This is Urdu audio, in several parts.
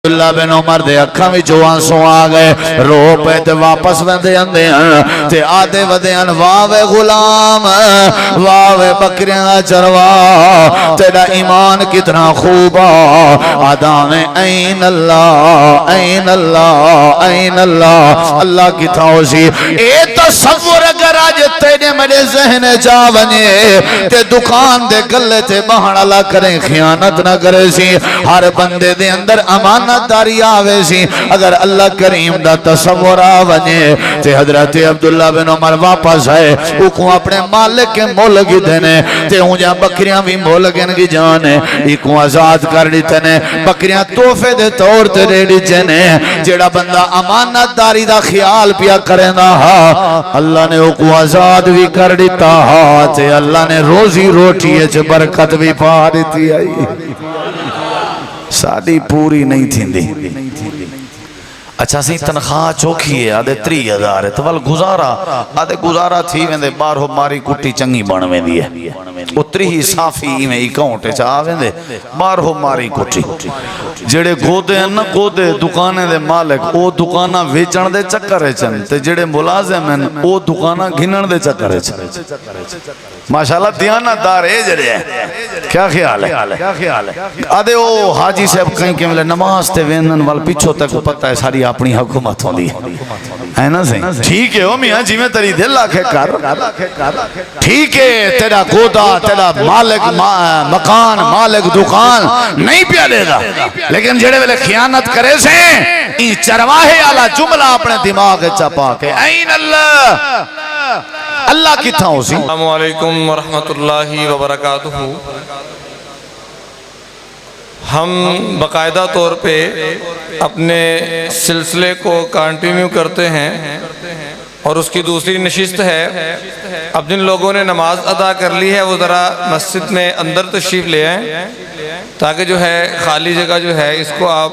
عبداللہ بن عمر دے اکھاں وچ آنسو آ گئے، رو پے تے واپس ویندے آندے ہیں تے آدے ودے ہیں واہ وے غلام، واہ وے بکریاں دا چروا، تیرا ایمان کتنا خوب آدا میں این اللہ این اللہ این اللہ، اللہ کی تھاؤسی اے تصور اگر آج تیرے میرے ذہن جا بنے تے دکان دے گلے تے بہن اللہ کریں خیانت نہ کرے سی، ہر بندے دے اندر امانت داری آوے سی، اگر اللہ کریم دا تصور آونے تے حضرت عبداللہ بن عمر واپس آئے اکوں اپنے مالک کے مولک دینے تے ہوں جہاں بکریاں بھی مولکن کی جانے اکوں آزاد کر دیتے نے، بکریاں توفے دے طور تے ریڈی جنے، جیڑا بندہ امانت داری دا خیال پیا کریں دا اللہ نے اکوں آزاد بھی کر دیتا تے اللہ نے روزی روٹی اچھ برکت بھی پا دیتی آئی، ساڑی پوری نہیں تھی دی۔ اچھا سی تنخواہ چوکھی ہے آدھے 30,000 ہے تو ول گزارا آدھے گزارا تھی ویندے بار ہو ماری کٹی چنگی بن ویندی ہے، اتری ہی صافی میں اکاؤنٹے چاہ ویندے بار ہو ماری کٹی، جڑے گودے ہیں نا گودے دکانے دے مالک او دکانہ ویچن دے چکرے چن تے جڑے ملازم ہیں او دکانہ گھنن دے چکرے چن، ماشاءاللہ دیانت دار ہے جڑے ہیں، کیا خیال ہے؟ آدھے او حاجی صاحب کہیں کہ ملے نماز تے ویندن وال پیچھو تک پتہ ہے ساری اپنی حکومت ہوں دی ہے نا سی ٹھیک ہے او میاں جی میں تری دل آکھے کر ٹھیک ہے، تیرا گودا تیرا مالک مکان مالک دکان نہیں پیا دے دا، لیکن جڑے ویلے خیانت کرے سے این چرواہے آلا جملہ اپنے دماغ چپا کے این اللہ اللہ کی تھا اسی۔ السلام علیکم ورحمت اللہ وبرکاتہ۔ ہم باقاعدہ طور پہ اپنے سلسلے کو کنٹینیو کرتے ہیں اور اس کی دوسری نشست ہے، اب جن لوگوں نے نماز ادا کر لی ہے وہ ذرا مسجد میں اندر تشریف لے آئیں تاکہ جو ہے خالی جگہ جو ہے اس کو آپ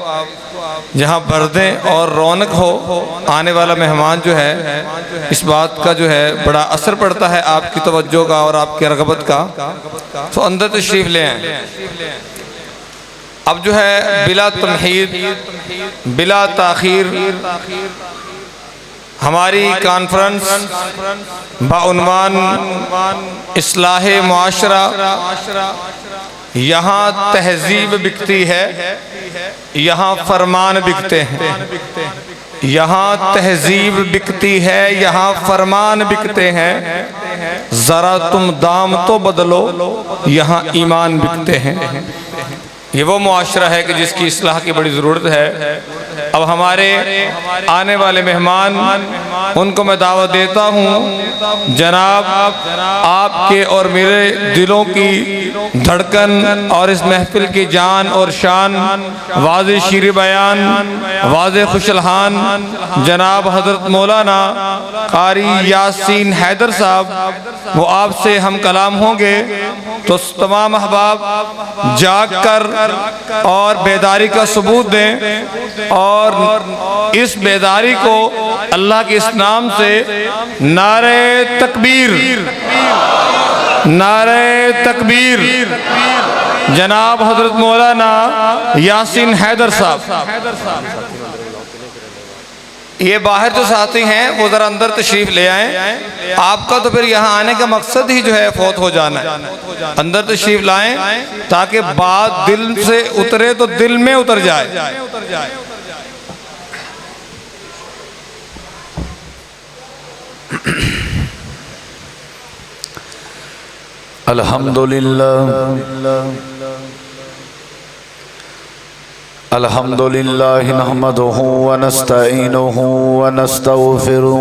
جہاں بھر دیں اور رونق ہو، آنے والا مہمان جو ہے اس بات کا جو ہے بڑا اثر پڑتا ہے آپ کی توجہ کا اور آپ کی رغبت کا، تو اندر تشریف لے آئیں۔ اب جو ہے بلا تمہید بلا تاخیر ہماری کانفرنس بعنوان اصلاح معاشرہ، یہاں تہذیب بکتی ہے یہاں فرمان بکتے ہیں، یہاں تہذیب بکتی ہے یہاں فرمان بکتے ہیں، ذرا تم دام تو بدلو یہاں ایمان بکتے ہیں۔ یہ وہ معاشرہ ہے کہ جس کی اصلاح کی بڑی ضرورت ہے۔ اب ہمارے آنے والے مہمان ان کو میں دعوت دیتا ہوں، جناب آپ کے اور میرے دلوں کی دھڑکن اور اس محفل کی جان اور شان، واضح شیر بیان، واضح خوش الحان جناب حضرت مولانا قاری یاسین حیدر صاحب، وہ آپ سے ہم کلام ہوں گے، تو تمام احباب جاگ کر اور بیداری کا ثبوت دیں اور اس بیداری کو اللہ کے اس نام سے نعرہ تکبیر نعرہ تکبیر جناب حضرت مولانا یاسین حیدر صاحب، یہ باہر جو ساتھی ہیں وہ ذرا اندر تشریف لے آئیں، آپ کا تو پھر یہاں آنے کا مقصد ہی جو ہے فوت ہو جانا ہے، اندر تشریف لائیں تاکہ بات دل سے اترے تو دل میں اتر جائے۔ الحمدللہ نحمدہ ونستعینہ ونستغفرہ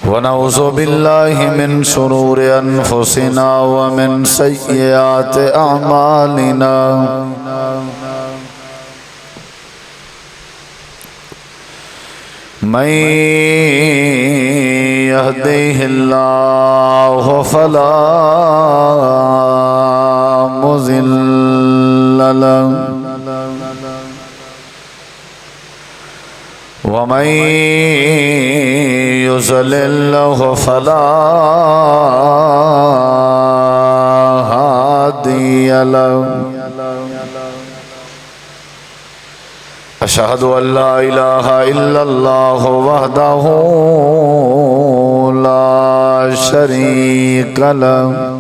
ونعوذ باللہ من شرور انفسنا ومن سیئات اعمالنا، من يهده الله فلا مضل له ومن يضلل فلا هادي له، أشهد أن لا إله إلا الله وحده لا شريك له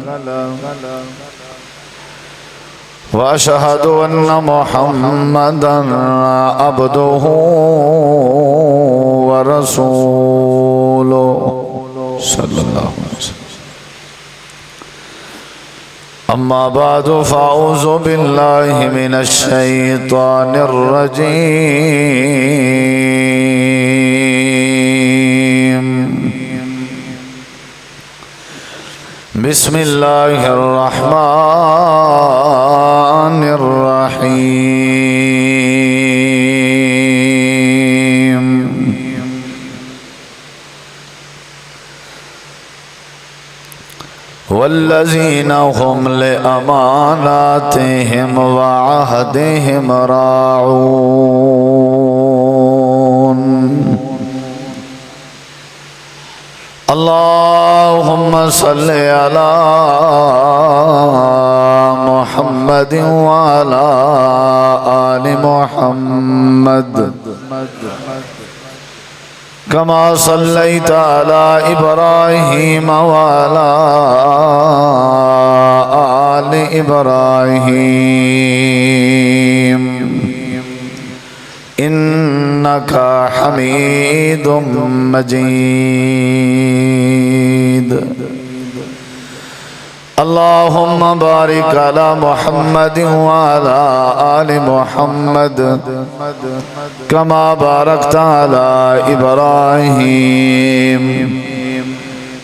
وأشهد أن محمدا عبده ورسوله صلى الله عليه وسلم. أما بعد فأعوذ بالله من الشيطان الرجيم. بسم الله الرحمن الرحيم. والذين هم لأماناتهم وعهدهم راعون. اللهم صل على محمد وعلى آل محمد كما صليت على إبراهيم وعلى آل إبراهيم إنك حميد مجيد. اللهم بارك على محمد وعلى آل محمد كما باركت على إبراهيم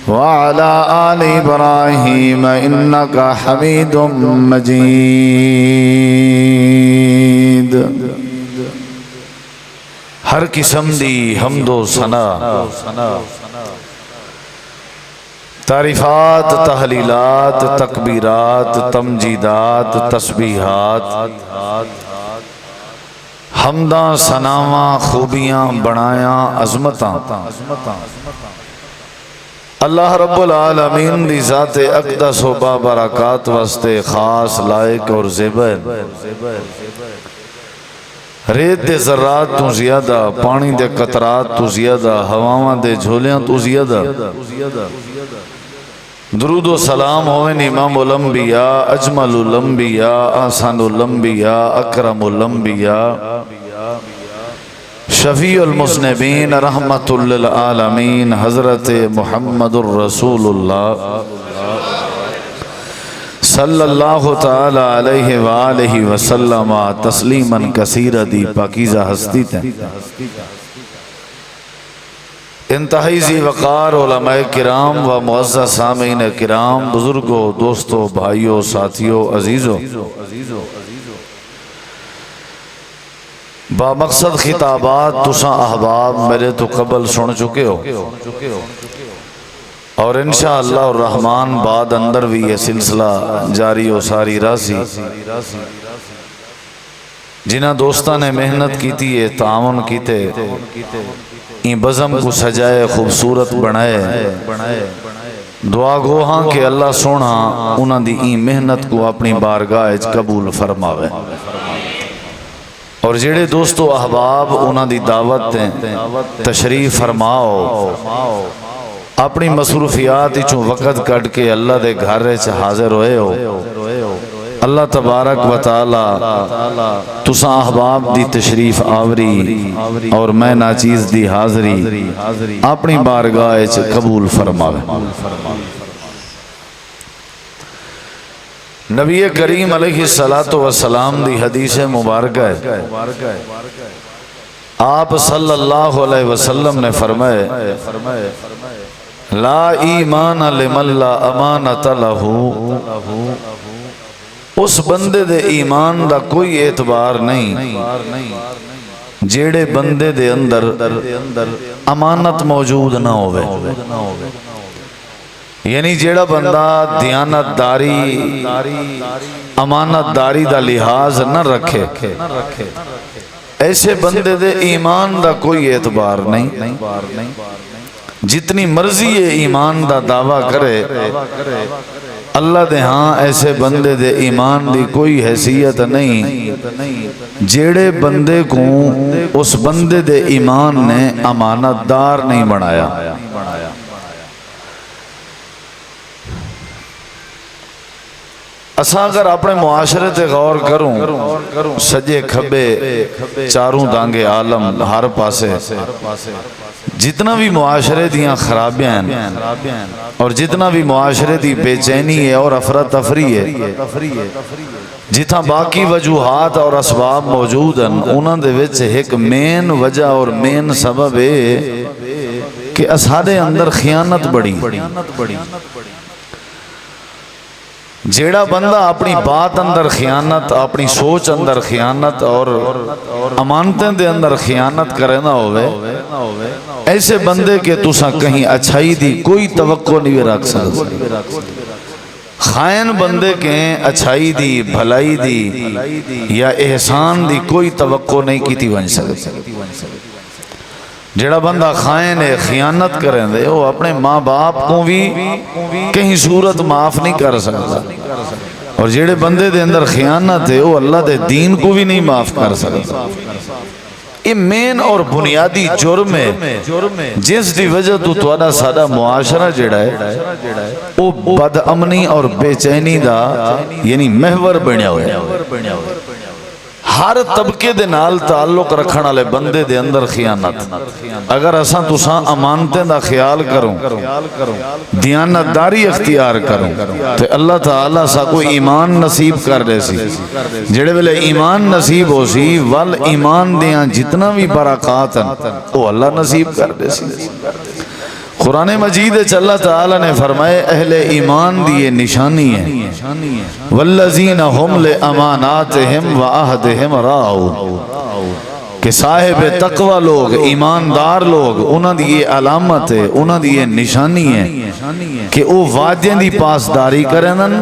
وعلى آل إبراهيم إنك حميد مجيد. ہر قسم دی حمد و ثنا، تعریفات، تحلیلات، تکبیرات، تمجیدات، تسبیحات، حمداں، ثناواں، خوبیاں، بڑایاں، عظمتاں اللہ رب العالمین دی ذات اقدس و بابرکات واسطے خاص، لائق اور زیبا. ریت دے ذرات تو زیادہ، پانی دے قطرات تو زیادہ، ہواواں دے جھولیاں تو زیادہ درود و سلام ہوئن امام الانبیاء، اجمل الانبیاء، احسن الانبیاء، اکرم الانبیاء، شفیع المذنبین، رحمت للعالمین، حضرت محمد الرسول اللہ صلی اللہ تعالی علیہ وآلہ وسلم تسلیما کثیرا دی پاکیزہ ہستی تھے. انتہائی ذی وقار علماء کرام و معزز سامعین کرام، بزرگوں، دوستوں، بھائیوں، ساتھیوں، عزیزوں، با مقصد خطابات تساں احباب میرے تو قبل سن چکے ہو، اور انشاءاللہ الرحمن بعد اندر بھی یہ سلسلہ جاری و ساری راسی. جنہ دوستان نے محنت کی تھی، تعاون کی تے، این بزم کو سجائے، خوبصورت بنائے، دعا گو ہاں کہ اللہ سونا انہاں دی این محنت کو اپنی بارگاہ قبول فرماوے. اور جڑے دوستو احباب انہاں دی دعوت دیں، تشریف فرماؤ، اپنی مصروفیات چوں وقت کٹ کے اللہ دے گھر چ حاضر ہوئے ہو. اللہ تبارک و تعالی تساں احباب دی تشریف آوری اور میں ناچیز دی حاضری اپنی بارگاہ چ قبول فرماوے. نبی کریم علیہ السلام دی حدیث مبارکہ ہے، آپ صلی اللہ علیہ وسلم نے فرمائے لا ایمان لمن لا امانت لہو. اس بندے دے ایمان دا کوئی اعتبار نہیں جیڑے بندے دے اندر امانت موجود نہ ہوئے. یعنی جیڑا بندہ دیانت داری، امانت داری دا لحاظ نہ رکھے، ایسے بندے دے ایمان دا کوئی اعتبار نہیں. جتنی مرضی یہ ایمان دا دعویٰ کرے، اللہ دے ہاں ایسے بندے دے ایمان دی کوئی حیثیت نہیں جیڑے بندے کو اس بندے دے ایمان نے امانت دار نہیں بنایا۔ اساں اگر اپنے معاشرے تے غور کروں، سجے کھبے چاروں دانگے عالم ہر پاسے جتنا بھی معاشرے دیاں خرابیاں ہیں اور جتنا بھی معاشرے دی بے چینی ہے اور افراتفری ہے، جتنا باقی وجوہات اور اسباب موجود ہیں، انہاں دے وچ ایک مین وجہ اور مین سبب ہے کہ اساڈے اندر خیانت بڑی۔ جیڑا بندہ اپنی بات اندر خیانت، اپنی سوچ اندر خیانت اور امانتیں دے اندر خیانت کرے نہ ہوئے، ایسے بندے کے تساں کہیں اچھائی دی کوئی توقع نہیں رکھ سکتے۔ خائن بندے کے اچھائی دی، بھلائی دی یا احسان دی کوئی توقع نہیں کیتی بن سکتے۔ جڑا بندہ خائن ہے، خیانت کریں دے، وہ اپنے ماں باپ کو بھی کہیں صورت معاف نہیں کر سکتا، اور جڑے بندے دے اندر خیانت ہے وہ اللہ دے دین کو بھی نہیں معاف کر سکتا۔ یہ مین اور بنیادی جرم ہے جس دی وجہ تو تھوڑا سادہ معاشرہ جڑا ہے وہ بد امنی اور بے چینی دا یعنی محور بنیا ہوئے۔ ہر طبقے دے نال تعلق رکھن والے بندے دے اندر خیانت۔ اگر اساں تساں امانتیں دا خیال کروں، دیانتداری اختیار کروں، تو اللہ تعالیٰ سا کوئی ایمان نصیب کر دے سی۔ جڑے ویلے ایمان نصیب ہو سی وال ایمان دیاں جتنا بھی برکات ہیں وہ اللہ نصیب کر دے سی۔ قرآن مجید اللہ تعالیٰ نے فرمائے اہل ایمان دی یہ نشانی ہے، والذین ہم لاماناتہم وعہدہم راعون، کہ صاحب تقوی لوگ، ایماندار لوگ، انہاں دی یہ علامت ہے، انہاں دی یہ نشانی ہے کہ وہ وعدیں دی پاسداری کرنن،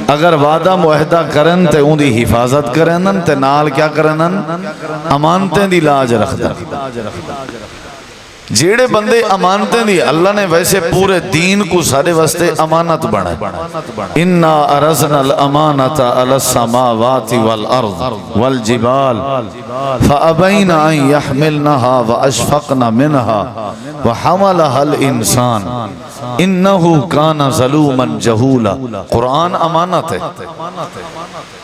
اگر وعدہ معاہدہ کرن تے ان دی حفاظت کرنن تے نال کیا کرنن، امانتیں دی لاج رکھدن۔ جیڑے بندے امانتیں دی، اللہ نے ویسے پورے دین کو سارے واسطے امانت بنا۔ اِنَّا أَرَزْنَا الْأَمَانَةَ عَلَى السَّمَاوَاتِ وَالْأَرْضِ وَالْجِبَالِ فَأَبَيْنَ أَن يَحْمِلْنَهَا وَأَشْفَقْنَ مِنْهَا وَحَمَلَهَا الْإِنسَانُ إِنَّهُ كَانَ ظَلُومًا جَهُولًا۔ قرآن امانت ہے،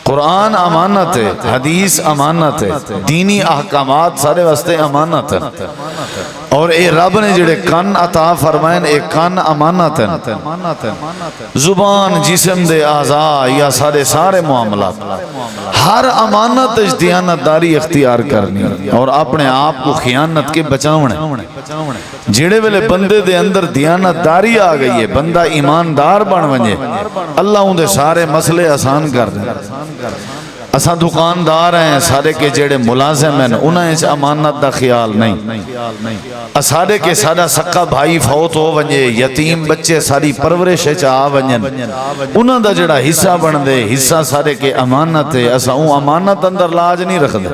قرآن امانت ہے، حدیث امانت ہے، دینی احکامات سارے واسطے امانت ہے، اور اے رب نے جڑے کان عطا فرمائیں اے کان امانت ہے۔ زبان، جسم دے اعضاء یا سارے معاملات، ہر امانت دیانتداری اختیار کرنی اور اپنے آپ کو خیانت کے بچاونے۔ جڑے ویلے بندے دے اندر دیانتداری آ گئی ہے، بندہ ایماندار بن ونجے، اللہ ان دے سارے مسئلے آسان کر دے۔ اساں دکاندار ہیں، سارے کے جڑے ملازم ہیں انہیں امانت دا خیال نہیں، سارے کے سارا سکا بھائی فوت ہو ونجے، یتیم بچے ساری پرورش چاہ ونجن، انہاں دا جڑا حصہ بن دے، حصہ سارے کے امانت ہے، اساں اون امانت اندر لاج نہیں رکھ دے۔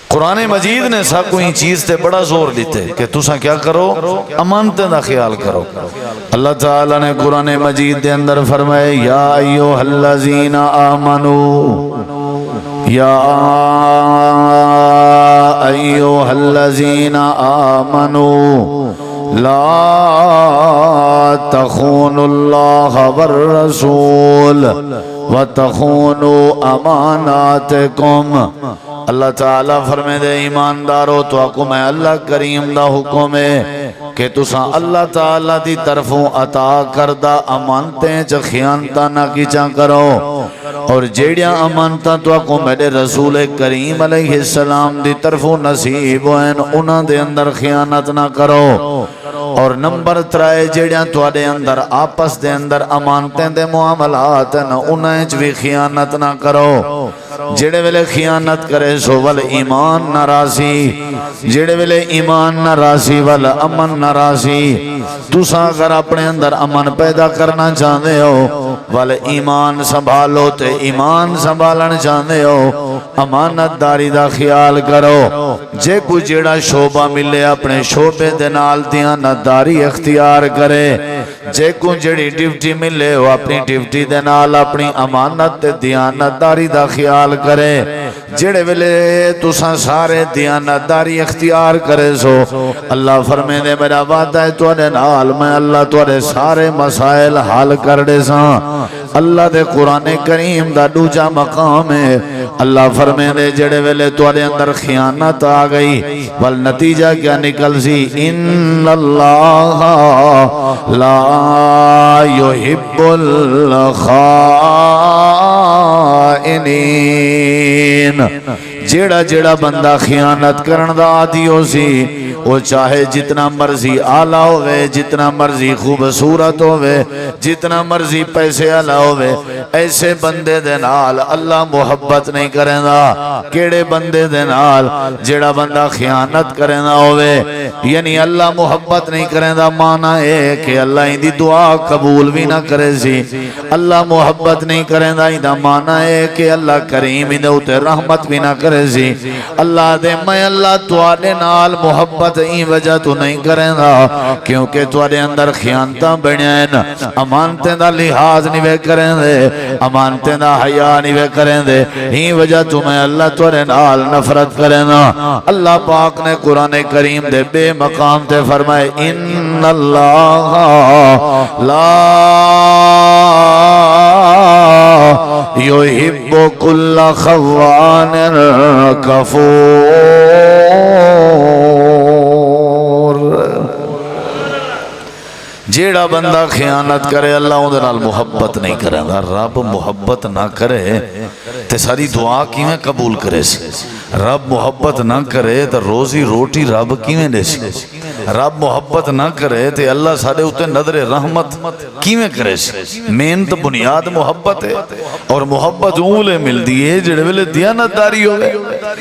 قرآن مجید نے سا کوئی چیز تے بڑا زور دیتے کہ تساں کیا کرو، امانتیں دا خیال کرو۔ اللہ تعالیٰ نے قرآن مجید دے اندر فرمائے یا ایوہ الذین آمنوا، یا ایوہ الذین آمنوا لا تخونوا اللہ والرسول وتخونوا اماناتکم۔ اللہ تعالیٰ فرمائے دے ایماندارو تو حکم ہے، اللہ کریم دا حکم ہے کہ تساں اللہ تعالیٰ دی طرفوں عطا کردہ امانتیں چا خیانتہ نہ کیچا کرو، اور جیڑیاں امانتاں تو حکم ہے رسول کریم علیہ السلام دی طرفوں نصیب ہوئیں انہاں دے اندر خیانت نہ کرو۔ اور نمبر 3 جیڑیاں تواڈے اندر آپس دے اندر امانتیں دے معاملات ہیں انہیں بھی خیانت نہ کرو۔ جیڑے ویلے خیانت کرے سو ول ایمان نہ راسی، جیڑے ویلے ایمان نہ راسی ول امن نہ راسی۔ تساں اگر اپنے اندر امن پیدا کرنا چاہتے ہو ول ایمان سنبھالو، تے ایمان سنبھالن چاہتے ہو امانت داری دا خیال کرو۔ جے کوئی جیڑا شعبہ ملے اپنے شعبے دے نال دیانت داری اختیار کرے جے کو جڑی ڈیوٹی ملے وہ اپنی ڈیوٹی دے نال اپنی امانت تے دیانتداری دا خیال کرے جڑے ویلے تساں سارے دیانتداری اختیار کرے سو اللہ فرمے دے میرا وعدہ ہے تواڈے نال میں اللہ تواڈے سارے مسائل حل کر دے ساں اللہ دے قرآن کریم دا دوجا مقام ہے اللہ فرمے دے جڑے ویلے تواڈے اندر خیانت آ گئی بل نتیجہ کیا نکل سی ان اللہ لا يحب الخائنین جیڑا جیڑا بندہ خیانت کرن دا عادی ہو سی وہ چاہے جتنا مرضی آلہ ہوئے جتنا مرضی خوبصورت ہوئے جتنا مرضی پیسے آلہ ہوئے ایسے بندے دے نال اللہ محبت نہیں کریں دا کیڑے بندے دے نال جیڑا بندہ خیانت کریں دا ہوئے یعنی اللہ محبت نہیں کریں دا معنی ہے کہ اللہ ہی دی دعا قبول بھی نہ کرے سی اللہ محبت نہیں کریں دا ہی دا معنی ہے کہ اللہ کریم ہی دے رحمت بھی نہ کرے سی اللہ دے میں اللہ تواڈے نال محبت این وجہ تو نہیں کریں دا کیونکہ تواڈے اندر خیانتاں بڑھیں امانتیں دا لحاظ نہیں وے کریں دے امانتیں دا حیا نہیں وے کریں دے این وجہ تو میں اللہ تواڈے نال نفرت کریں دا اللہ پاک نے قرآن کریم دے بے مقام تے فرمائے ان اللہ لا یحب کل خوان کفور جیڑا بندہ خیانت کرے اللہ اندر نال محبت نہیں کرے گا رب محبت نہ کرے تے ساری دعا کیویں قبول کرے سی رب محبت نہ کرے تو روزی روٹی رب کیویں دے سی رب محبت نہ کرے تے اللہ سارے اتے نظر رحمت کیویں کرے سی محنت بنیاد محبت ہے اور محبت اولے ملدی ہے جڑے ویلے دیانتداری ہوئے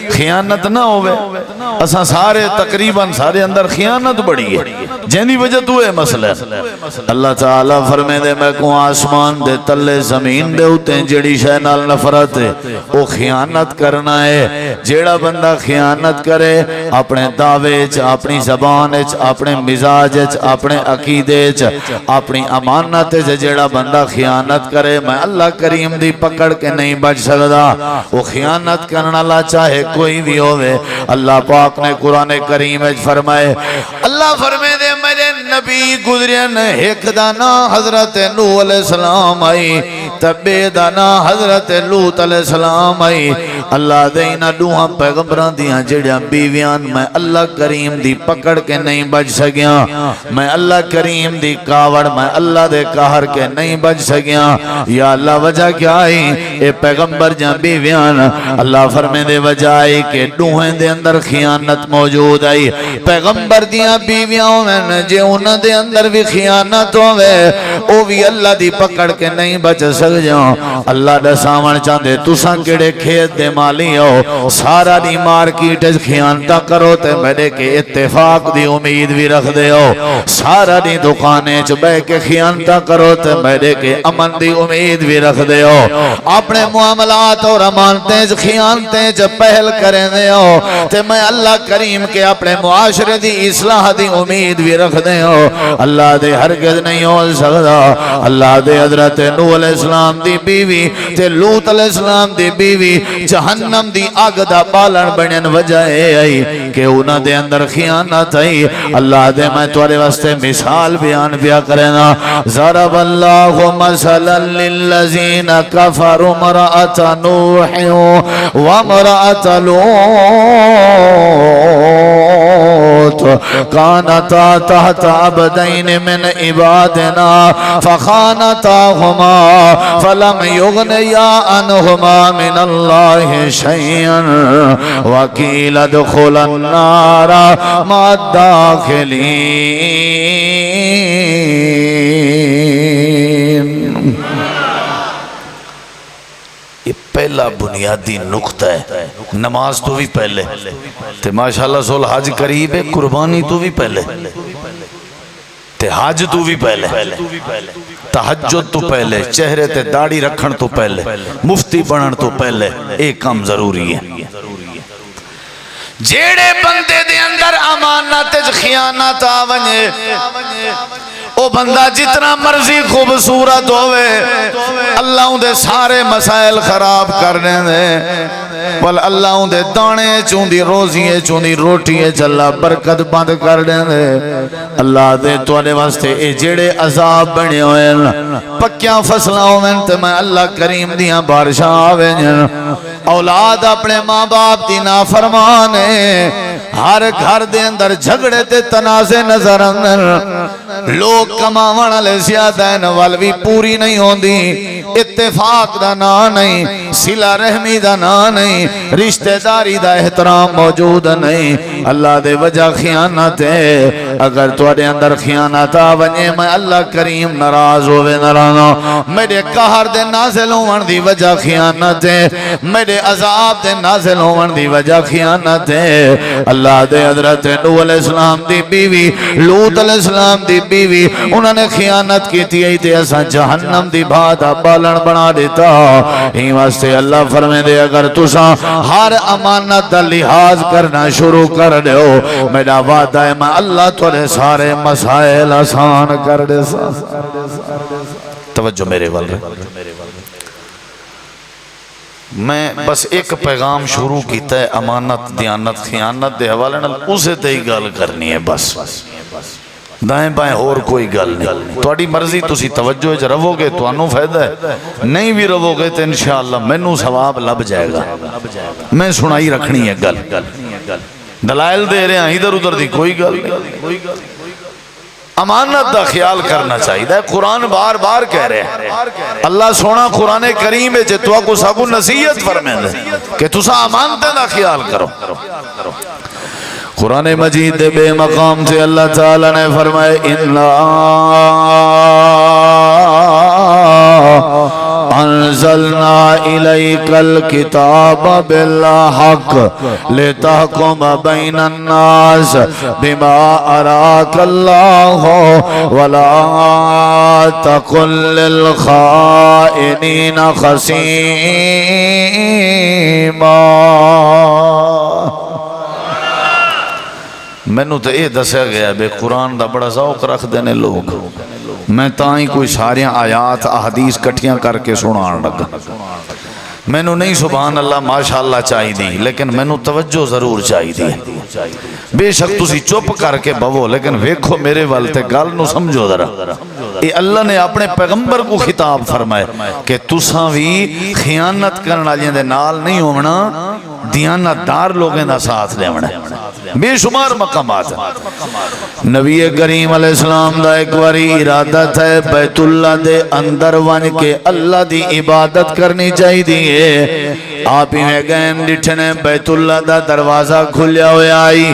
خیانت نہ ہوئے اساں سارے تقریباً سارے اندر خیانت بڑی ہے جنی وجہ تو ہے مسئلہ اللہ تعالیٰ فرمے دے میں کو آسمان دے تلے زمین دے ہوتے ہیں جڑی شے نال نفرت ہے وہ خیانت کرنا ہے جیڑا بندہ خیانت کرے اپنے دعوے چ اپنی زبان چ اپنے مزاج چ اپنے عقیدے چ اپنی امانت چ جیڑا بندہ خیانت کرے میں اللہ کریم دی پکڑ کے نہیں بچ سکدا وہ خیانت کرنا لا چاہے کوئی بھی ہوئے اللہ پاک نے قرآن کریم وچ فرمائے اللہ فرمائے دے میرے نبی گزرین ایک دانا حضرت نوح علیہ السلام آئی تبے دانا حضرت لوط علیہ السلام آئی اللہ دینا دوہاں پیغمبران دیاں جڑیاں بیویان میں اللہ کریم دی پکڑ کے نہیں بچ سکیاں میں اللہ کریم دی کاوڑ میں اللہ دے کہر کے نہیں بچ سکیاں یا اللہ وجہ کیا آئی اے پیغمبر جاں بیویان اللہ فرمے دے وجہ آئی کہ دوہیں دے اندر خیانت موجود آئی پیغمبر دیاں بیویاں میں جے انہ دے اندر بھی خیانت ہوئے او بھی اللہ دی پکڑ کے نہیں بچ سک جاؤں اللہ دا سامان چاندے تساں کیڑے کھیت دے مالی ہو سارا دی مارکیٹ خیانتا کرو تے میرے کے اتفاق دی امید بھی رکھ دے ہو سارا دی دکانے چ بے کے خیانتا کرو تے میرے کے امن دی امید بھی رکھ دے ہو اپنے معاملات اور امانتیں خیانتیں چ پہل کریں دے ہو تے میں اللہ کریم کے اپنے معاشرے دی اصلاح دی امید بھی رکھ دے ہو اللہ دے ہرگز نہیں ہو سکتا اللہ دے حضرت نوح علیہ السلام دی بیوی تے لوط علیہ السلام دی بیوی جہنم دی آگ دا بالن بنین وجہ آئی کہ انہاں دے اندر خیانت آئی اللہ دے میں توارے واسطے مثال بیان بیا کرنا ضرب اللہ مثلا للذین کفروا امرأۃ نوح وامرأۃ لوط كانتا تحت عبدين من عبادنا فخانتاهما فلم يغنيا عنهما من الله شيئا وقيل ادخلا النار مع الداخلين یہ پہلا بنیادی نقطہ ہے نماز تو بھی پہلے تے ماشاءاللہ سول حج قریب ہے قربانی تو بھی پہلے تے حج تو بھی پہلے تہجد تو پہلے چہرے تے داڑھی رکھن تو پہلے مفتی بنن تو پہلے ایک کام ضروری ہے جیڑے بندے دے اندر امانت خیانت آونجے او بندہ جتنا مرضی خوبصورت ہوئے اللہ دے سارے مسائل خراب کرنے دے بل اللہ دے دانے چوندی روزیے چوندی روٹیے چلا برکت بند کرنے دے اللہ دے توڑے واسطے اے جڑے عذاب بنے ہوئے پکیاں فصلہ ہوئے تے میں اللہ کریم دیاں بارشاں آوے اولاد اپنے ماں باپ دی نافرمانے ہر گھر دے اندر جھگڑے تے تنازع نظر اندر لوگ کماون والے زیادہ ہیں والوی پوری نہیں ہوندی اتفاق دا نا نہیں صلہ رحمی دا نا نہیں رشتہ داری دا احترام موجود نہیں اللہ دے وجہ خیانت ہے اگر تواڈے اندر خیانت آ ونجے میں اللہ کریم ناراض ہوے ناراض میرے قہر دے نازل ہون دی وجہ خیانت ہے میرے عذاب دے نازل ہون دی وجہ خیانت ہے اللہ دے حضرت نوح علیہ السلام دی بیوی لوط علیہ السلام دی بیوی انہوں نے خیانت کی تھی تے ایسا جہنم دی بھاتا بالن بنا دیتا ہی واسطے اللہ فرمے دے اگر تسا ہر امانت دا لحاظ کرنا شروع کر دے ہو میرا وعدہ ہے میں اللہ تھوڑے سارے مسائل آسان کر دے سا توجہ میرے والے میں بس ایک پیغام شروع کیتا ہے امانت دیانت خیانت دے حوالے اسے تے ہی گل کرنی ہے بس دائیں بائیں اور کوئی گل نہیں تواڈی مرضی تسی توجہ وچ رہو گے تانوں فائدہ ہے نہیں بھی رہو گے تے انشاءاللہ مینوں ثواب لب جائے گا میں سنائی رکھنی ہے گل دلائل دے رہے ہیں ادھر ادھر دی کوئی گل نہیں امانت دا خیال کرنا چاہیے قرآن بار بار کہہ رہے ہیں اللہ سونا قرآن کریم ہے تو کو ساکو نصیحت فرمائے دے کہ تسا امانت دا خیال کرو قرآن مجید بے مقام سے اللہ تعالیٰ نے فرمائے اِنَّا انزلنا الیک الکتاب بالحق لتحکم بین الناس بما اراک اللہ ولا تکن للخائنین خصیما مینوں تو یہ دسیا گیا بے قرآن دا بڑا ذوق رکھ دینے لوگ میں تائیں کوئی ساریاں آیات احادیث کٹھیاں کر کے سنان لگا مینوں نہیں سبحان اللہ ماشاءاللہ چاہی دی لیکن مینوں توجہ ضرور چاہی دی بے شک تسی چپ کر کے بھو لیکن ویکھو میرے والتے گل نو سمجھو ذرا اے اللہ نے اپنے پیغمبر کو خطاب فرمائے کہ تساں وی خیانت کرن والیاں دے نال نہیں ہونا دیانت دار لوگوں دا ساتھ دیونا بے شمار مقامات نبی کریم علیہ السلام دا ایک واری ارادہ تھا بیت اللہ دے اندر ون کے اللہ دی عبادت کرنی چاہی دیئے آپ ہی میں گئن ڈٹھنے بیت اللہ دا دروازہ کھلیا ہوئے آئی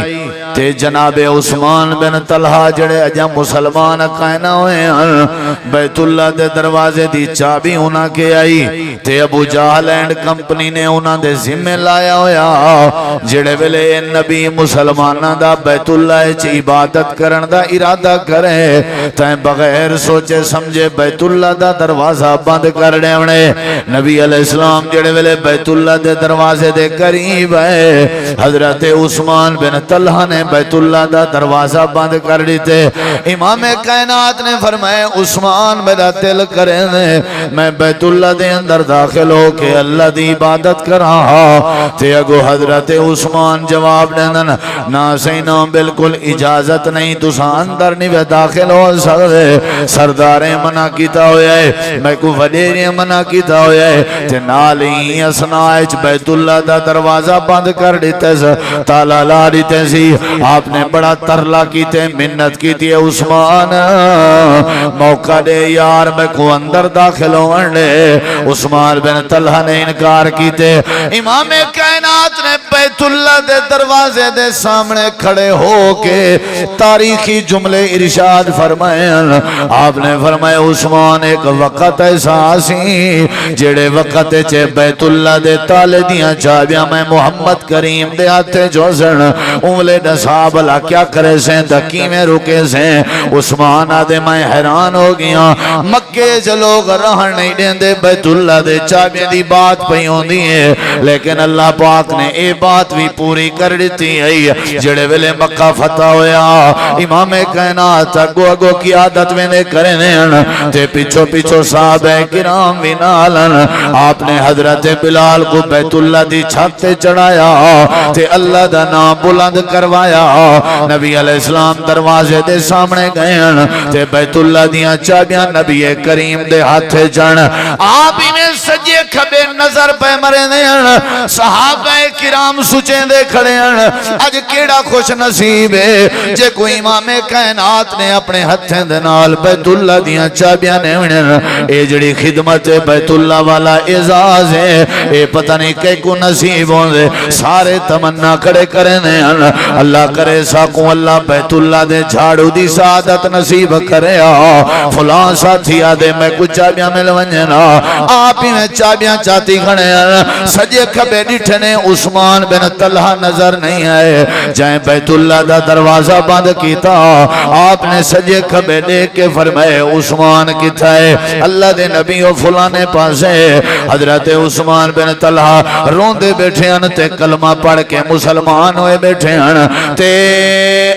تے جناب عثمان بن طلحہ جڑے اجا مسلمان قائنہ ہوئے ہیں بیت اللہ دے دروازے دی چابی ہونا کے آئی تے ابو جہل اینڈ کمپنی نے ہونا دے ذمہ لایا ہویا جڑے ویلے نبی مسلمانہ دا بیت اللہ چ عبادت کرن دا ارادہ کرے تائیں بغیر سوچے سمجھے بیت اللہ دا دروازہ بند کر دیونے نبی علیہ السلام جڑے ویلے بیت اللہ دے دروازے دے قریب ہے حضرت عثمان بن طلحہ نے بیت اللہ دا دروازہ بند کر دیتے امام کائنات نے فرمائے عثمان میرا دل کرے میں بیت اللہ دے اندر داخل ہو کے اللہ دی عبادت کراں تے اگو حضرت عثمان جواب دینا نا سینا بالکل اجازت نہیں تساں اندر نہیں داخل ہو سکتے سرداریں منع کیتا ہویا ہے میں کو وڈیریں منع کیتا ہویا ہے تے نالی اسنائچ بیت اللہ دا دروازہ بند کر دیتے تالا لا دیتے سی آپ نے بڑا ترلا کیتے منت کیتی ہے عثمان موقع دے یار میں کو اندر داخل ہونے لے عثمان بن طلحہ نے انکار کیتے امام کائنات نے بیت اللہ دے دروازے دے سامنے کھڑے ہو کے تاریخی جملے ارشاد فرمائے آپ نے فرمائے عثمان ایک وقت ایسا آسی جڑے وقت چے بیت اللہ دے تالے دیاں چابیاں میں محمد کریم دے آتے جو سن انگلے صاحب اللہ کیا کرے سے دکی میں رکے سے عثمان آدھے میں حیران ہو گیا مکے جو لوگ رہن نہیں دیں دے بیت اللہ دے چابیاں دی بات پہ ہوندی ہے لیکن اللہ پاک نے اے بات بھی پوری کر دیتی ہے جڑے ویلے مکہ فتح ہویا امام کائنات اگو اگو کی عادت میں نے کرنے تے پیچھو پیچھو صحابہ کرام بھی نالن آپ نے حضرت بلال کو بیت اللہ دی چھت تے چڑھایا تے اللہ دا نام بلند کروایا نبی علیہ السلام دروازے دے سامنے گئے تے بیت اللہ دیاں چابیاں نبی کریم دے ہاتھ جان آپ ہی میں سجے کھبے نظر پہ مرے دیں صحابہ کرام سچیں دے کھڑے ہیں اج کیڑا خوش نصیب ہے جے کوئی امام کائنات نے اپنے ہتھیں دے نال بیت اللہ دیاں چابیاں نے اے جڑی خدمت بیت اللہ والا اعزاز ہے اے پتہ نہیں کہ کو نصیب ہوں دے سارے تمنا کھڑے کرے نے اللہ کرے ساکوں اللہ بیت اللہ دے جھاڑو دی سعادت نصیب کرے فلان ساتھی آدھے میں کچھ چابیاں مل ونجنا آپ ہی میں چابیاں چاہتی کھڑے سجے کھبے ڈٹھنے عثمان بن طلحہ نظر نہیں آئے جائیں بیت اللہ دا دروازہ بند کیتا آپ نے سجے کھبے دیکھ کے فرمائے عثمان کی تھائے اللہ دے نبی و فلانے پاسے حضرت عثمان بن طلحہ روندے بیٹھے ہیں تے کلمہ پڑھ کے مسلمان ہوئے بیٹھے ہیں تے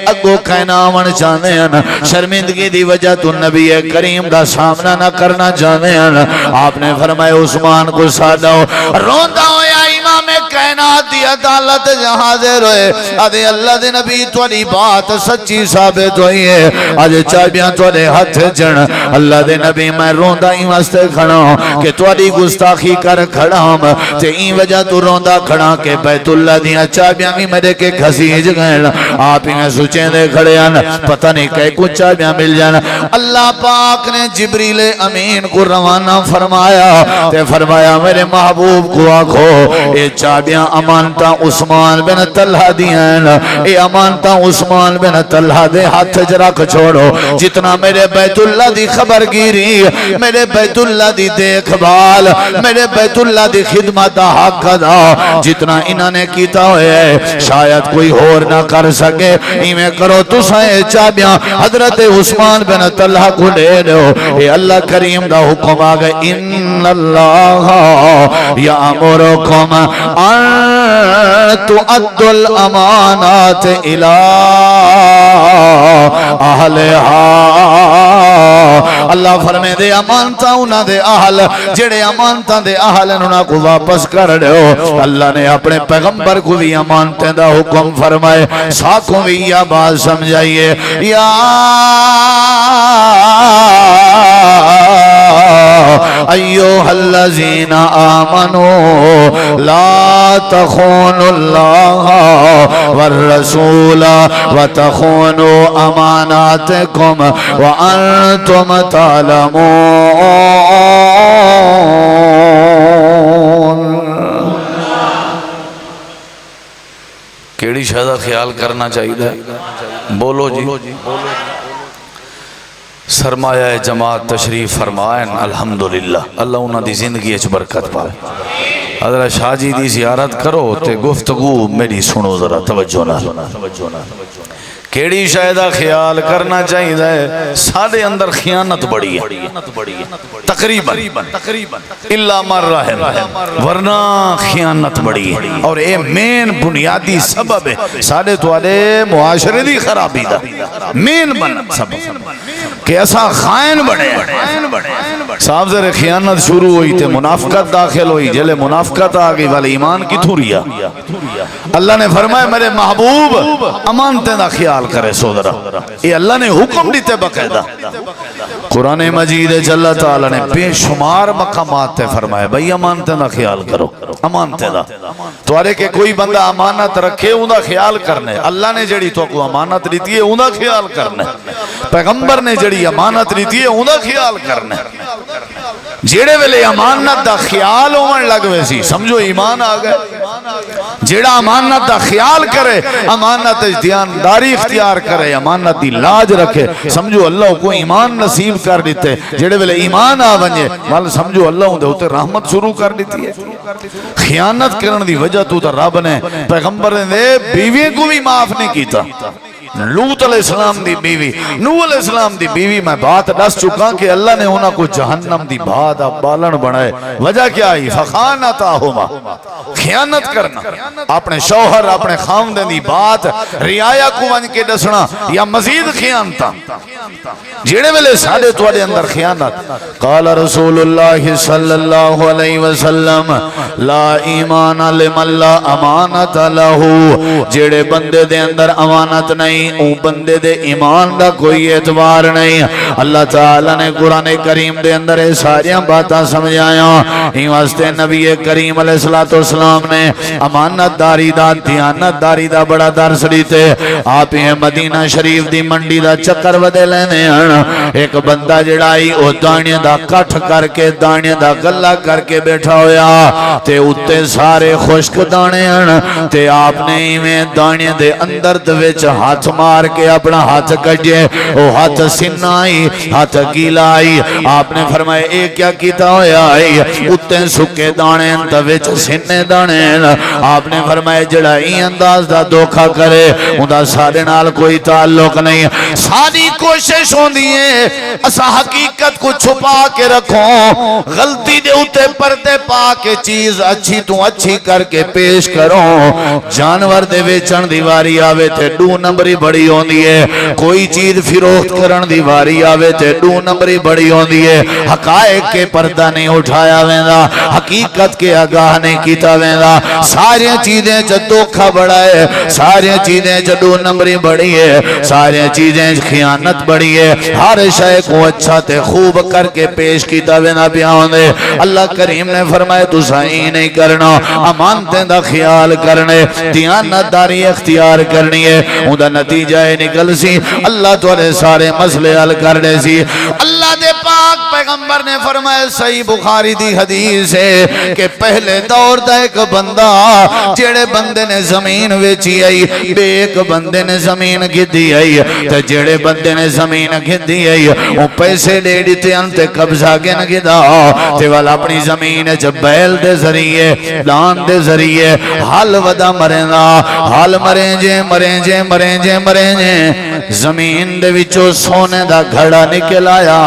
اگو کائناون چاہنے ہیں شرمندگی دی وجہ تو نبی کریم دا سامنا نہ کرنا چاہنے ہیں آپ نے فرمائے عثمان کو سادہ روندہ ہویا امام کائنات دی عدالت جہاں دے روئے آدھے اللہ دے نبی توڑی بات سچی ثابت ہوئی ہے آج چابیاں توڑے ہاتھ جن اللہ دے نبی میں روندہ ہی واسطے کھڑا ہوں کہ توڑی گستاخی کر کھڑا ہوں تے این وجہ تو روندہ کھڑا کہ بیت اللہ دیاں چابیاں بھی میرے کے کھسیج گئے آپ ہی میں سوچیں دے کھڑے ہیں پتہ نہیں کہ کچھ چابیاں مل جانا اللہ پاک نے جبریل امین کو روانہ فرمایا تے فرمایا میرے محبوب کو آکھو اے چابیاں امانتا عثمان بن طلحہ دیاں اے امانتا عثمان بن طلحہ دے ہاتھ جرک چھوڑو جتنا میرے بیت اللہ دی خبر گیری میرے بیت اللہ دی دیکھ بھال میرے بیت اللہ دی خدمت حق دا جتنا انہوں نے کیتا ہوئے شاید کوئی اور نہ کر سکے ایمیں کرو تو سائے چابیاں حضرت عثمان بن طلحہ کو لے دو اے اللہ کریم دا حکم آگئے ان اللہ یامرکم ان تؤدوا الامانات الى اہلہا اللہ فرمے دے امانتا انہاں دے اہل جڑے امانتا دے اہل انہاں کو واپس کر دو اللہ نے اپنے پیغمبر کو بھی امانتے دا حکم فرمائے ساکھوں بھی یہ بات سمجھائیے یا ایوہ الذین آمنوا لا تخونوا اللہ والرسول وتخونوا اماناتکم وانتم تعلمون کیڑی شہدہ خیال کرنا چاہیے بولو جی سرمایہ جماعت تشریف فرمائیں الحمدللہ اللہ انہاں دی زندگی اچھ برکت پائے حضرت شاہ جی دی زیارت کرو تے گفتگو میری سنو ذرا توجہ نہ کیڑی شاہدہ خیال کرنا چاہیے سادے اندر خیانت بڑی ہے تقریباً اللہ مر رہے ورنہ خیانت بڑی ہے اور اے مین بنیادی سبب ہے سادے تو آدے معاشرے دی خرابی دا مین بن سبب کہ ایسا خائن بڑے صاحب ذرے خیانت شروع ہوئی تے منافقت داخل ہوئی جلے منافقت آگئی والے ایمان کی تھوریا اللہ نے فرمایا میرے محبوب امانتے دا خیال کرے سودرہ یہ اللہ نے حکم دیتے بقیدہ قرآن مجید جل تعالیٰ نے بے شمار مقامات تے فرمائے بھئی امانتے دا خیال کرو امانتے دا تو آرے کہ کوئی بندہ امانت رکھے ان دا خیال کرنے اللہ نے جڑی تو کو امانت لیتی ہے ان دا خیال کرنے پیغمبر نے جڑی امانت لیتی ہے ان دا خیال کرنے جیڑے ویلے امانت دا خیال ہومن لگ ویسی سمجھو ایمان آگئے جیڑا امانت دا خیال کرے امانت دیانداری اختیار کرے امانت دی لاج رکھے سمجھو اللہ کو ایمان نصیب کر دیتے جیڑے ویلے ایمان آ ونجے مال سمجھو اللہ دے ہوتے رحمت شروع کر دیتی ہے خیانت کرن دی وجہ تو رب نے پیغمبر نے بیوی کو بھی معاف نہیں کیتا لوط علیہ السلام دی بیوی نوح علیہ السلام دی بیوی میں بات دس چکا کہ اللہ نے انہاں کو جہنم دی بات بالن بنائے وجہ کیا آئی فخانتاہما خیانت کرنا اپنے شوہر اپنے خاوندن دی بات رعایا کو ون کے دسنا یا مزید خیانتا جیڑے ویلے ساڑے توڑے اندر خیانت قال رسول اللہ صلی اللہ علیہ وسلم لا ایمان لمن لا امانت لہو جیڑے بندے دے اندر امانت نہیں او بندے دے ایمان دا کوئی اعتبار نہیں اللہ تعالیٰ نے قرآن کریم دے اندر ساریاں باتاں سمجھایا ہی واسطے نبی کریم علیہ السلام نے امانت داری دا دیانت داری دا بڑا درس دیتے آپ یہ مدینہ شریف دی منڈی دا چکر ودے لینے ہیں ایک بندہ جڑائی او دانیہ دا کٹھ کر کے دانیہ دا گلہ کر کے بیٹھا ہویا تے اتے سارے خشک دانے ہیں تے آپ نے میں دانیہ دے اندر دویچ ہاتھ مار کے اپنا ہاتھ کجے وہ ہاتھ سنائی ہاتھ گیلائی آپ نے فرمایا اے کیا کیتا ہویا ہے اتنے سکے دانے دویچ سننے دانے آپ نے فرمایا جڑا ای انداز دا دھوکھا کرے اندہ سارے نال کوئی تعلق نہیں ساری کوشش ہوں دیئے اسا حقیقت کو چھپا کے رکھوں غلطی دے اتے پردے پا کے چیز اچھی تو اچھی کر کے پیش کروں جانور دے ویچن دیواری آوے تے دو نمبری بڑی ہوں دیئے کوئی چیز فروخت کرن دیواری آوے تے دو نمبری بڑی ہوں دیئے حقائق کے پردہ نہیں اٹھایا ویندہ حقیقت کے آگاہ نہیں کیتا ویندہ ساری چیزیں جدو کھا بڑا ہے ساری چیزیں جدو نمبری بڑی ہے ساری چیزیں خیانت بڑی ہے ہر شے کو اچھا تے خوب کر کے پیش کیتا ویندہ بیاں دے اللہ کریم نے فرمائے تو صحیح نہیں کرنا امانتیں دا خیال کرنے دیانت داری اختیار کرنی ہے اندہ نتیجہ نکل سی اللہ توڑے سارے مسئلے حل کرنے سی اللہ دے پاک پیغمبر نے فرمائے صحیح بخاری دی حدیث ہے کہ پہلے دور دا ایک بندہ جیڑے بندے نے زمین ویچی آئی بے ایک بندے نے زمین گھدی آئی تو جیڑے بندے نے زمین گھدی آئی وہ پیسے لے دیتے انتے قبضہ کے نگدہ تے والا اپنی زمین جب بیل دے ذریعے دان دے ذریعے حال ودا مرنا حال مریں جے مریں جے مریں جے مریں جے زمین دے وچو سونے دا گھڑا نکل آیا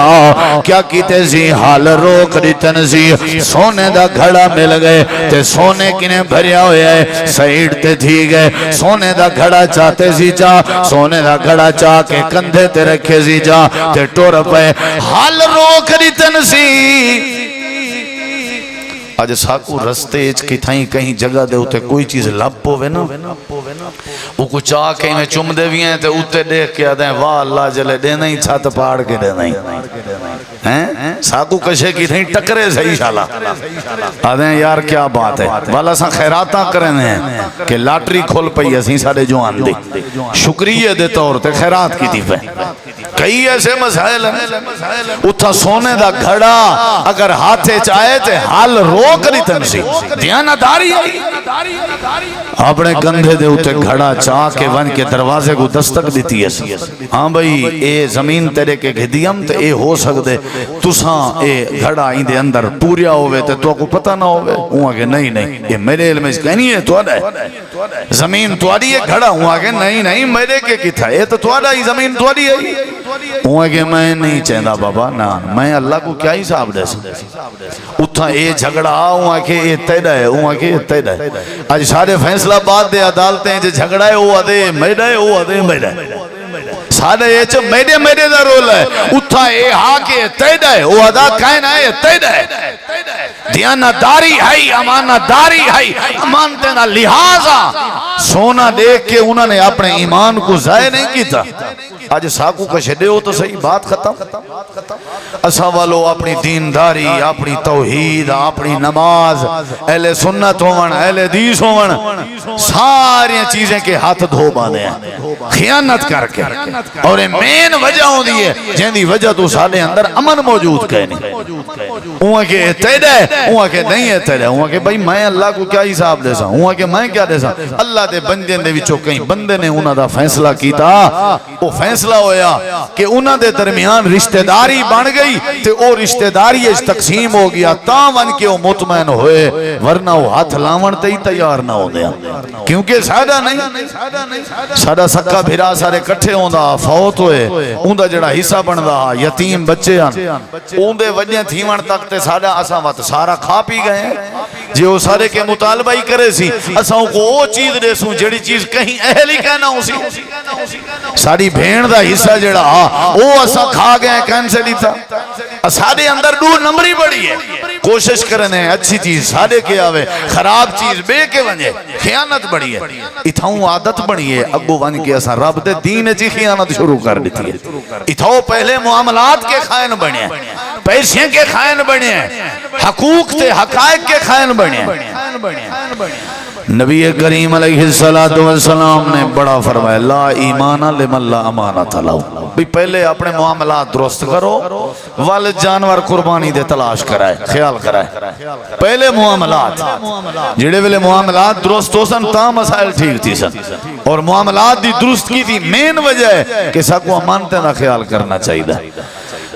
کیا کیتے سی حال روک دیتن سی سونے دا گھڑا مل گئے تے سونے کنے بھریا ہویا ہے سائیڈ تے تھی گئے سونے دا گھڑا چاہتے سی جا سونے دا گھڑا چاہ کے کندھے تے رکھے سی جا تے ٹور پہ حال روک دیتن سی آج ساکو رستے کی تھائیں کہیں جگہ دے ہوتے کوئی چیز لب پوے نا وہ کچھ آ کہیں میں چم دے بھی ہیں تے اوتے دیکھ کے آدھیں واہ اللہ جلے دے نہیں چھات پاڑ کے دے نہیں ساکو کشے کی تھائیں ٹکرے صحیح شالا آدھیں یار کیا بات ہے والا سا خیراتاں کریں ہیں کہ لاٹری کھول پئی اسی سارے جو آن دے شکریہ دے طور تے خیرات کی تھی پہ کئی ایسے مسائل ہیں اتھا سونے دا گھڑا اگر ہاتھے چاہے تے حال روک نہیں تنسی دیانتداری اپنے کندھے دے اتے گھڑا چاہ کے ون کے دروازے کو دستک دیتی ہے ہاں بھئی اے زمین تیرے کے گھدیم تے اے ہو سکتے تساں اے گھڑا ہی دے اندر پوریا ہوئے تے تو کو پتہ نہ ہوئے ہوں آگے نہیں نہیں یہ میرے علم اس کہنی ہے تو ہے زمین تو آڑی ہے گھڑا ہوں آگے نہیں نہیں میرے کے کی تھا یہ تو آڑا ہی زمین تو آڑی ہے ہوں آگے میں نہیں چاہتا بابا نا میں اللہ کو کیا ہی صاحب دے سکتا اتھا اے جھگڑا ہوں آگے اے تیڑا ہے ہوں آگے اے تیڑا ہے آج سارے فیصلہ بات دے عدالتیں جو جھگڑا ہے وہ آدھے میڈا ہے وہ آدھے میڈا ہے سارے یہ چھ میڈے دا رول ہے اتھا اے ہاں کے تیڑا ہے وہ آدھا کائنا ہے تیڑا ہے دیانتداری ہے امانتداری ہے امانتیں نہ لحاظہ سونا دیکھ کے انہوں نے اپنے ایمان کو ضائع نہیں کیتا آج ساکو کا شدے ہو تو صحیح بات ختم اسا والو اپنی دینداری، اپنی توحید، اپنی نماز، اہل سنت ہون، اہل حدیث ہون، ساری چیزیں کے ہاتھ دھو باندھے ہیں خیانت کر کے. اور یہ مین وجہ ہوں دی ہے جن دی وجہ تو سارے اندر امن موجود کہنی. اوہ کہ اتحد ہے، اوہ کہ نہیں اتحد ہے، اوہ کہ بھئی میں اللہ کو کیا حساب دے سا، اوہ کہ میں کیا دے سا. اللہ دے بندے نے وچوں کہیں بندے نے انہاں دا فیصلہ کیتا، وہ فیصلہ ہویا کہ انہاں دے درمیان رشتہ داری بن گئی تے او رشتہ داری اس تقسیم ہو گیا تاں ون کے وہ مطمئن ہوئے، ورنہ وہ ہاتھ لاون تے ہی تیار نہ ہو دیا. کیونکہ سادہ نہیں، سادہ سکا بھرا سارے کٹھے ہوندا فوت ہوئے، اون دا جڑا حصہ بندا یتیم بچے ہیں، اون دے وجہ تھیون تک تے سادہ اساں وقت سارا کھا پی گئے ہیں. جی وہ سارے کے مطالبہ ہی کرے سی اساں کو وہ چیز دے سوں جڑی چیز کہیں اہل ہی کہنا ہو سی. ساری بھین دا حصہ جڑا وہ اساں کھا گئے کینسل ہی تھا. سارے اندر دو نمبری بڑی ہے، کوشش کرنے اچھی چیز سارے کے آوے، خراب چیز بے کے ونجے، خیانت بڑی ہے. اتھاؤں عادت بڑی ہے اگو ون کے اساں رب دے دین چی خیانت شروع کر دیتی ہے. اتھاؤں پہلے معاملات کے خائن بنے ہیں، پیسے کے خائن بنے ہیں، حقوق تے حقائق کے خائن بنے ہیں. نبی کریم علیہ السلام نے بڑا فرمایا لا ایمان لمن لا امانت لہو. بھی پہلے اپنے معاملات درست کرو، وال جانور قربانی دے تلاش کرائے، خیال کرائے. پہلے معاملات جڑے ویلے معاملات درست ہو سن تا مسائل ٹھیک تھی سن. اور معاملات دی درست کی تھی مین وجہ ہے کہ سکو امانتے نہ خیال کرنا چاہیے.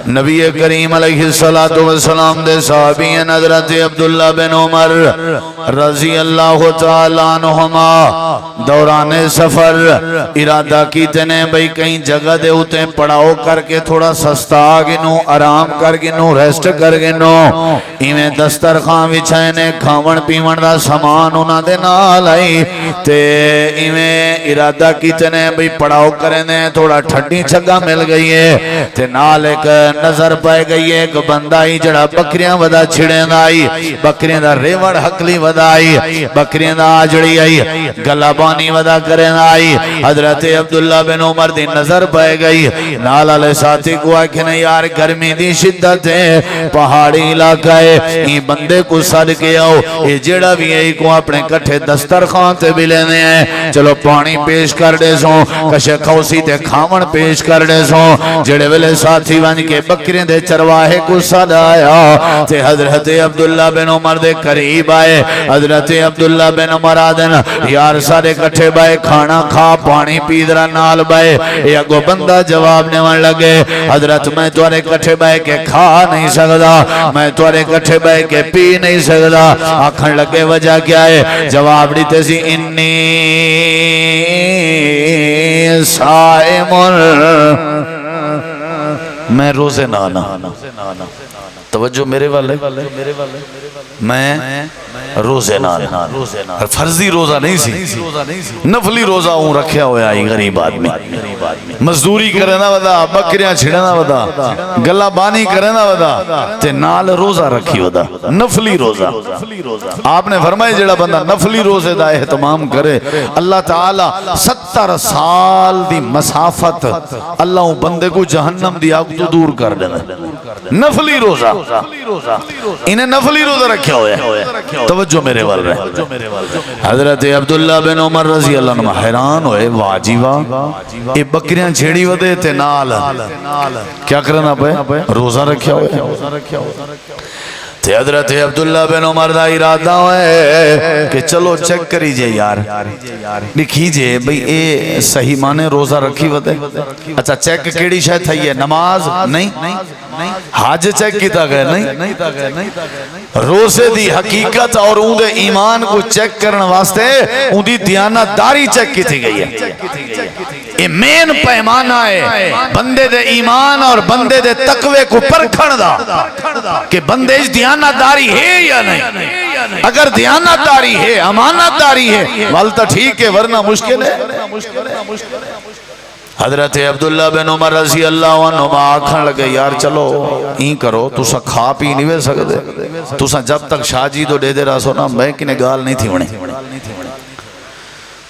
نبی کریم علیہ السلام دے صحابی حضرت عبداللہ بن عمر رضی اللہ تعالیٰ عنہما دوران سفر ارادہ کیتے نے بھئی کہیں جگہ دے ہوتے پڑاؤ کر کے تھوڑا سستا گنو، آرام کر گنو، ریسٹ کر گنو. ایمیں دسترخوان وچھائنے کھاون پیون دا سامان انہاں دے نال آئی تے ایمیں ارادہ کیتے نے بھئی پڑاؤ کرنے تھوڑا ٹھنڈی جگہ مل گئی ہے تے نال ایک نظر پائے گئی ہے ایک بندہ ہی جڑا بکریاں ودا چھڑیں دا آئی، بکریاں دا ریوڑ حقلی ودا آئی، بکریاں دا آجڑی آئی، گلابانی ودا کریں دا آئی. حضرت عبداللہ بن عمر دی نظر پائے گئی. نال علیہ ساتھی کو آکھیں یار گرمی دی شدت ہے، پہاڑی علاقہ ہے، یہ بندے کو سڑ کے آؤ، یہ جڑا بھی ہے کو اپنے کٹھے دسترخوان تے بھی لینے ہیں، چلو پانی پیش کر دے سوں، کشے خوسی تے کھاون پیش کر دے سوں. جڑے ویلے ساتھی ون کے بکریں دے چرواہے کو صدا آیا تے حضرت عبداللہ بن عمر دے قریب آئے. حضرت عبداللہ بن عمر آدن یار سارے کٹھے بائے کھانا کھا پانی پیدرا نال بائے. یہ اگو بندہ جواب نیوان لگے حضرت میں توارے کٹھے بائے کے کھا نہیں سکتا، میں توارے کٹھے بائے کے پی نہیں سکتا. آکھن لگے وجہ کیا ہے؟ جواب دیتے سی انی سائمن، میں روزے نانا. توجہ میرے والے، میں روزے نانا. فرضی روزہ نہیں سی، نفلی روزہ ہوں رکھیا ہویا آئی. غریب آدمی مزدوری کرنا ودا، بکریاں چھڑنا ودا، گلہ بانی کرنا ودا تے نال روزہ رکھی ودا، نفلی روزہ. آپ نے فرمائے جڑا بندہ نفلی روزے دا اہتمام کرے اللہ تعالی 70 سال دی مسافت اللہ بندے کو جہنم دی آگ تو دور کر دینا. نفلی روزہ، انہیں نفلی روزہ رکھیا ہویا ہے. توجہ میرے وال رہے. حضرت عبداللہ بن عمر رضی اللہ عنہ حیران ہوئے واجیوہ یہ بکریاں چھیڑی ودے تے نال کیا کرنا پہ روزہ رکھیا ہوئے. تے حضرت عبداللہ بن عمر دا ارادہ ہوئے کہ چلو چیک کریجئے یار، لکھیجئے بھئی اے صحیح مانے روزہ رکھی ودے. اچھا چیک کیڑی شاید تھا یہ نماز نہیں، حاج چیک کیتا گئے نہیں، روزے دی حقیقت اور اون دے ایمان کو چیک کرنے واسطے اون دی دیانت داری چیک کی تھی گئی ہے. یہ مین پیمانہ ہے بندے دے ایمان اور بندے دے تقوی کو پرکھن دا کہ بندے اس دیانت داری ہے یا نہیں. اگر دیانت داری ہے، امانت داری ہے والتا ٹھیک ہے، ورنہ مشکل ہے. حضرت عبداللہ بن عمر رضی اللہ عنہ آکھن لگے یار چلو این کرو، تُسا کھا پی نہیں وے سکتے، تُسا جب تک شاہ جی تو دے دے رہا سو نا میں کنے گال نہیں تھی ونے.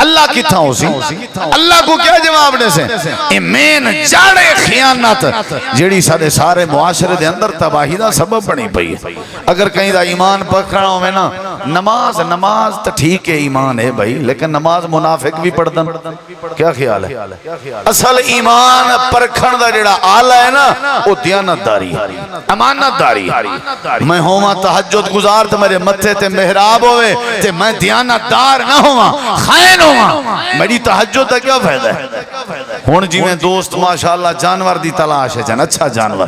اللہ کتھا ہو سی اللہ کو کیا جواب دے سے مین جاڑے خیانت جیڑی سارے معاشرے دے اندر تباہی دا سبب بنی پئی ہے اگر کہیں دا ایمان پکڑنا ہوئے نا نماز تو ٹھیک ہے ایمان ہے بھائی لیکن نماز منافق بھی پڑھدن کیا خیال ہے اصل ایمان پرکھن دا جڑا آلہ ہے نا وہ دیانت داری امانت داری میں ہوا تہجد گزار تو میرے متھے تے محراب ہوئے تے میں دیانت دار نہ ہوا خائن ہوا میری تہجد دا کیا فائدہ ہے ہون جی میں دوست ماشاءاللہ جانور دی تلاش ہے جان اچھا جانور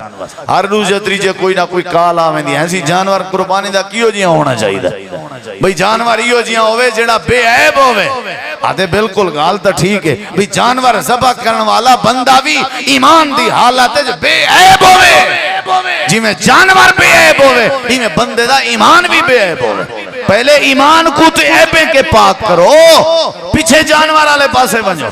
ہر روز جتری جے کوئی نہ کوئی کال آویں دی ایسی جانور قربانی دا کیوں جیاں ہونا چاہیے بھئی جانور ایو جیاں ہوئے جڑا بے عیب ہوئے آدھے بالکل گال تا ٹھیک ہے بھئی جانور ذبح کرن والا بندہ بھی ایمان دی حالت ہے بے عیب ہوئے جی میں جانور بے عیب ہوئے جی میں بندے دا ایمان بھی بے عیب ہوئے پہلے ایمان کو تو عیبیں کے پاک کرو پیچھے جانور والے پاسے بنجو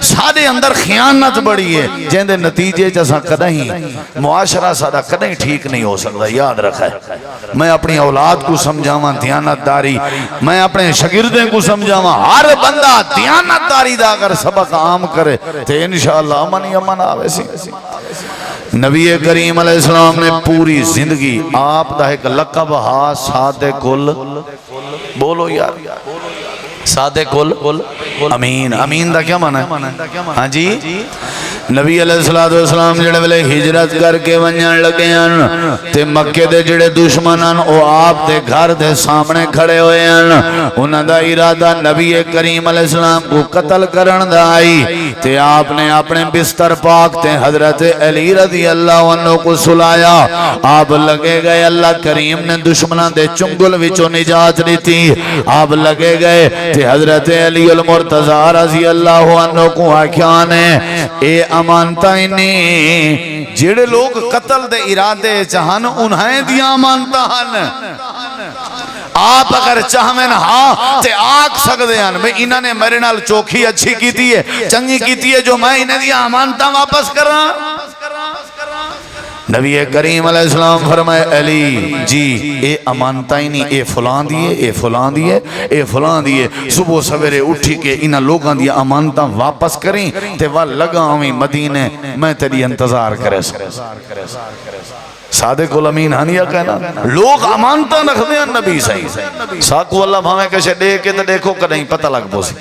سادے اندر خیانت بڑی ہے جن دے نتیجے جیسا کدہیں معاشرہ سادہ کدہیں ٹھیک نہیں ہو سکتا یاد رکھا ہے میں اپنی اولاد کو سمجھاواں دیانت داری میں اپنے شاگردیں کو سمجھاواں ہر بندہ دیانت داری دا اگر سبق عام کرے تو انشاءاللہ امن ہی امن آوے سی نبی کریم علیہ السلام نے پوری زندگی آپ دا ایک لقب ہا صادق بولو یار صادق امین امین دا کیا معنی ہے ہاں جی نبی علیہ السلام جڑے ویلے ہجرت کر کے ونجن لگے ہیں تے مکے دے جڑے دشمنان او آپ دے گھر دے سامنے کھڑے ہوئے ہیں انہاں دا ارادہ نبی کریم علیہ السلام کو قتل کرن دا آئی تے آپ نے اپنے بستر پاک تے حضرت علی رضی اللہ عنہ کو سلایا آپ لگے گئے اللہ کریم نے دشمنان دے چنگل وچوں نجات دیتی آپ لگے گئے تے حضرت علی المرتضی رضی اللہ عنہ کو آکھیانے اے امانتا انہیں جڑے لوگ قتل دے ارادے چاہن انہیں دیا امانتا ہن آپ اگر چاہمیں ہاں تے آگ سکتے ہیں میں انہوں نے میرے نال چوکھی اچھی کیتی ہے چنگی کیتی ہے جو میں انہیں دیا امانتا واپس کر رہا نبی کریم علیہ السلام فرمائے علی جی اے امانتائی نہیں اے فلان دیئے اے فلان دیئے اے فلان دیئے صبح سویرے اٹھی کے انہاں لوگاں دیا امانتاں واپس کریں تے وہ لگا ہوئی مدینے میں تیری انتظار کرے صادق الامین ہنیا کہنا لوگ امانتاں رکھ دیں نبی صحیح ساکو اللہ بھامے کشے دے کے تے دیکھو کہ نہیں پتہ لگ پوسی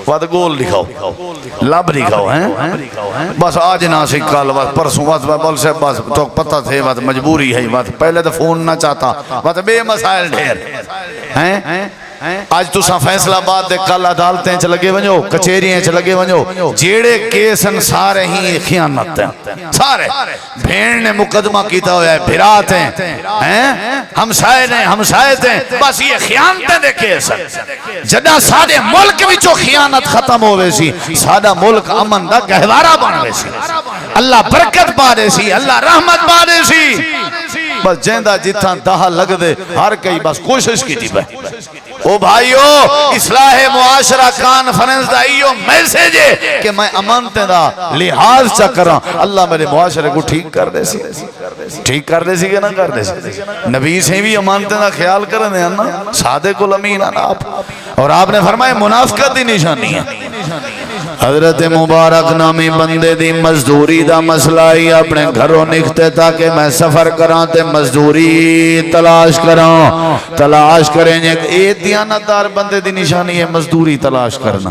وقت گول لکھاؤ لب لکھاؤ ہیں بس آج ناسک کال وقت پرسوں وقت بول سے بس تو پتہ تھے وقت مجبوری ہے وقت پہلے تو فون نہ چاہتا وقت بے مسائل ڈھیر ہیں آج تو ساں فیصلہ بات دے کل عدالتیں چ لگے ونجو کچہریاں چ لگے ونجو جیڑے کیسن سارے ہی خیانت ہیں سارے بھیڑ نے مقدمہ کیتا ہوا ہے بھرات ہیں ہمسائے تھے بس یہ خیانتیں دے کیسن جدہ سارے ملک وچوں خیانت ختم ہوئے سی سادہ ملک امن دا گہوارہ بنوے سی اللہ برکت پا دے سی اللہ رحمت پا دے سی بس جیندہ جتھاں دہا لگ دے ہر کئی بس کوشش کی تھی بھائی او بھائیو اصلاح معاشرہ کانفرنس دا ایو میسیج ہے کہ میں امانتے دا لحاظ چکرا اللہ میرے معاشرے کو ٹھیک کر دے سی کہ نہ کر دے سی نبی سے بھی امانتے دا خیال کرنے ہیں نا صادق الامین آپ اور آپ نے فرمائے منافقت دی نشانی ہے حضرت مبارک نامی بندے دی مزدوری دا مسئلہ ہی اپنے گھروں نکھتے تاکہ میں سفر کران تے مزدوری تلاش کریں اے دیانتدار بندے دی نشانی ہے مزدوری تلاش کرنا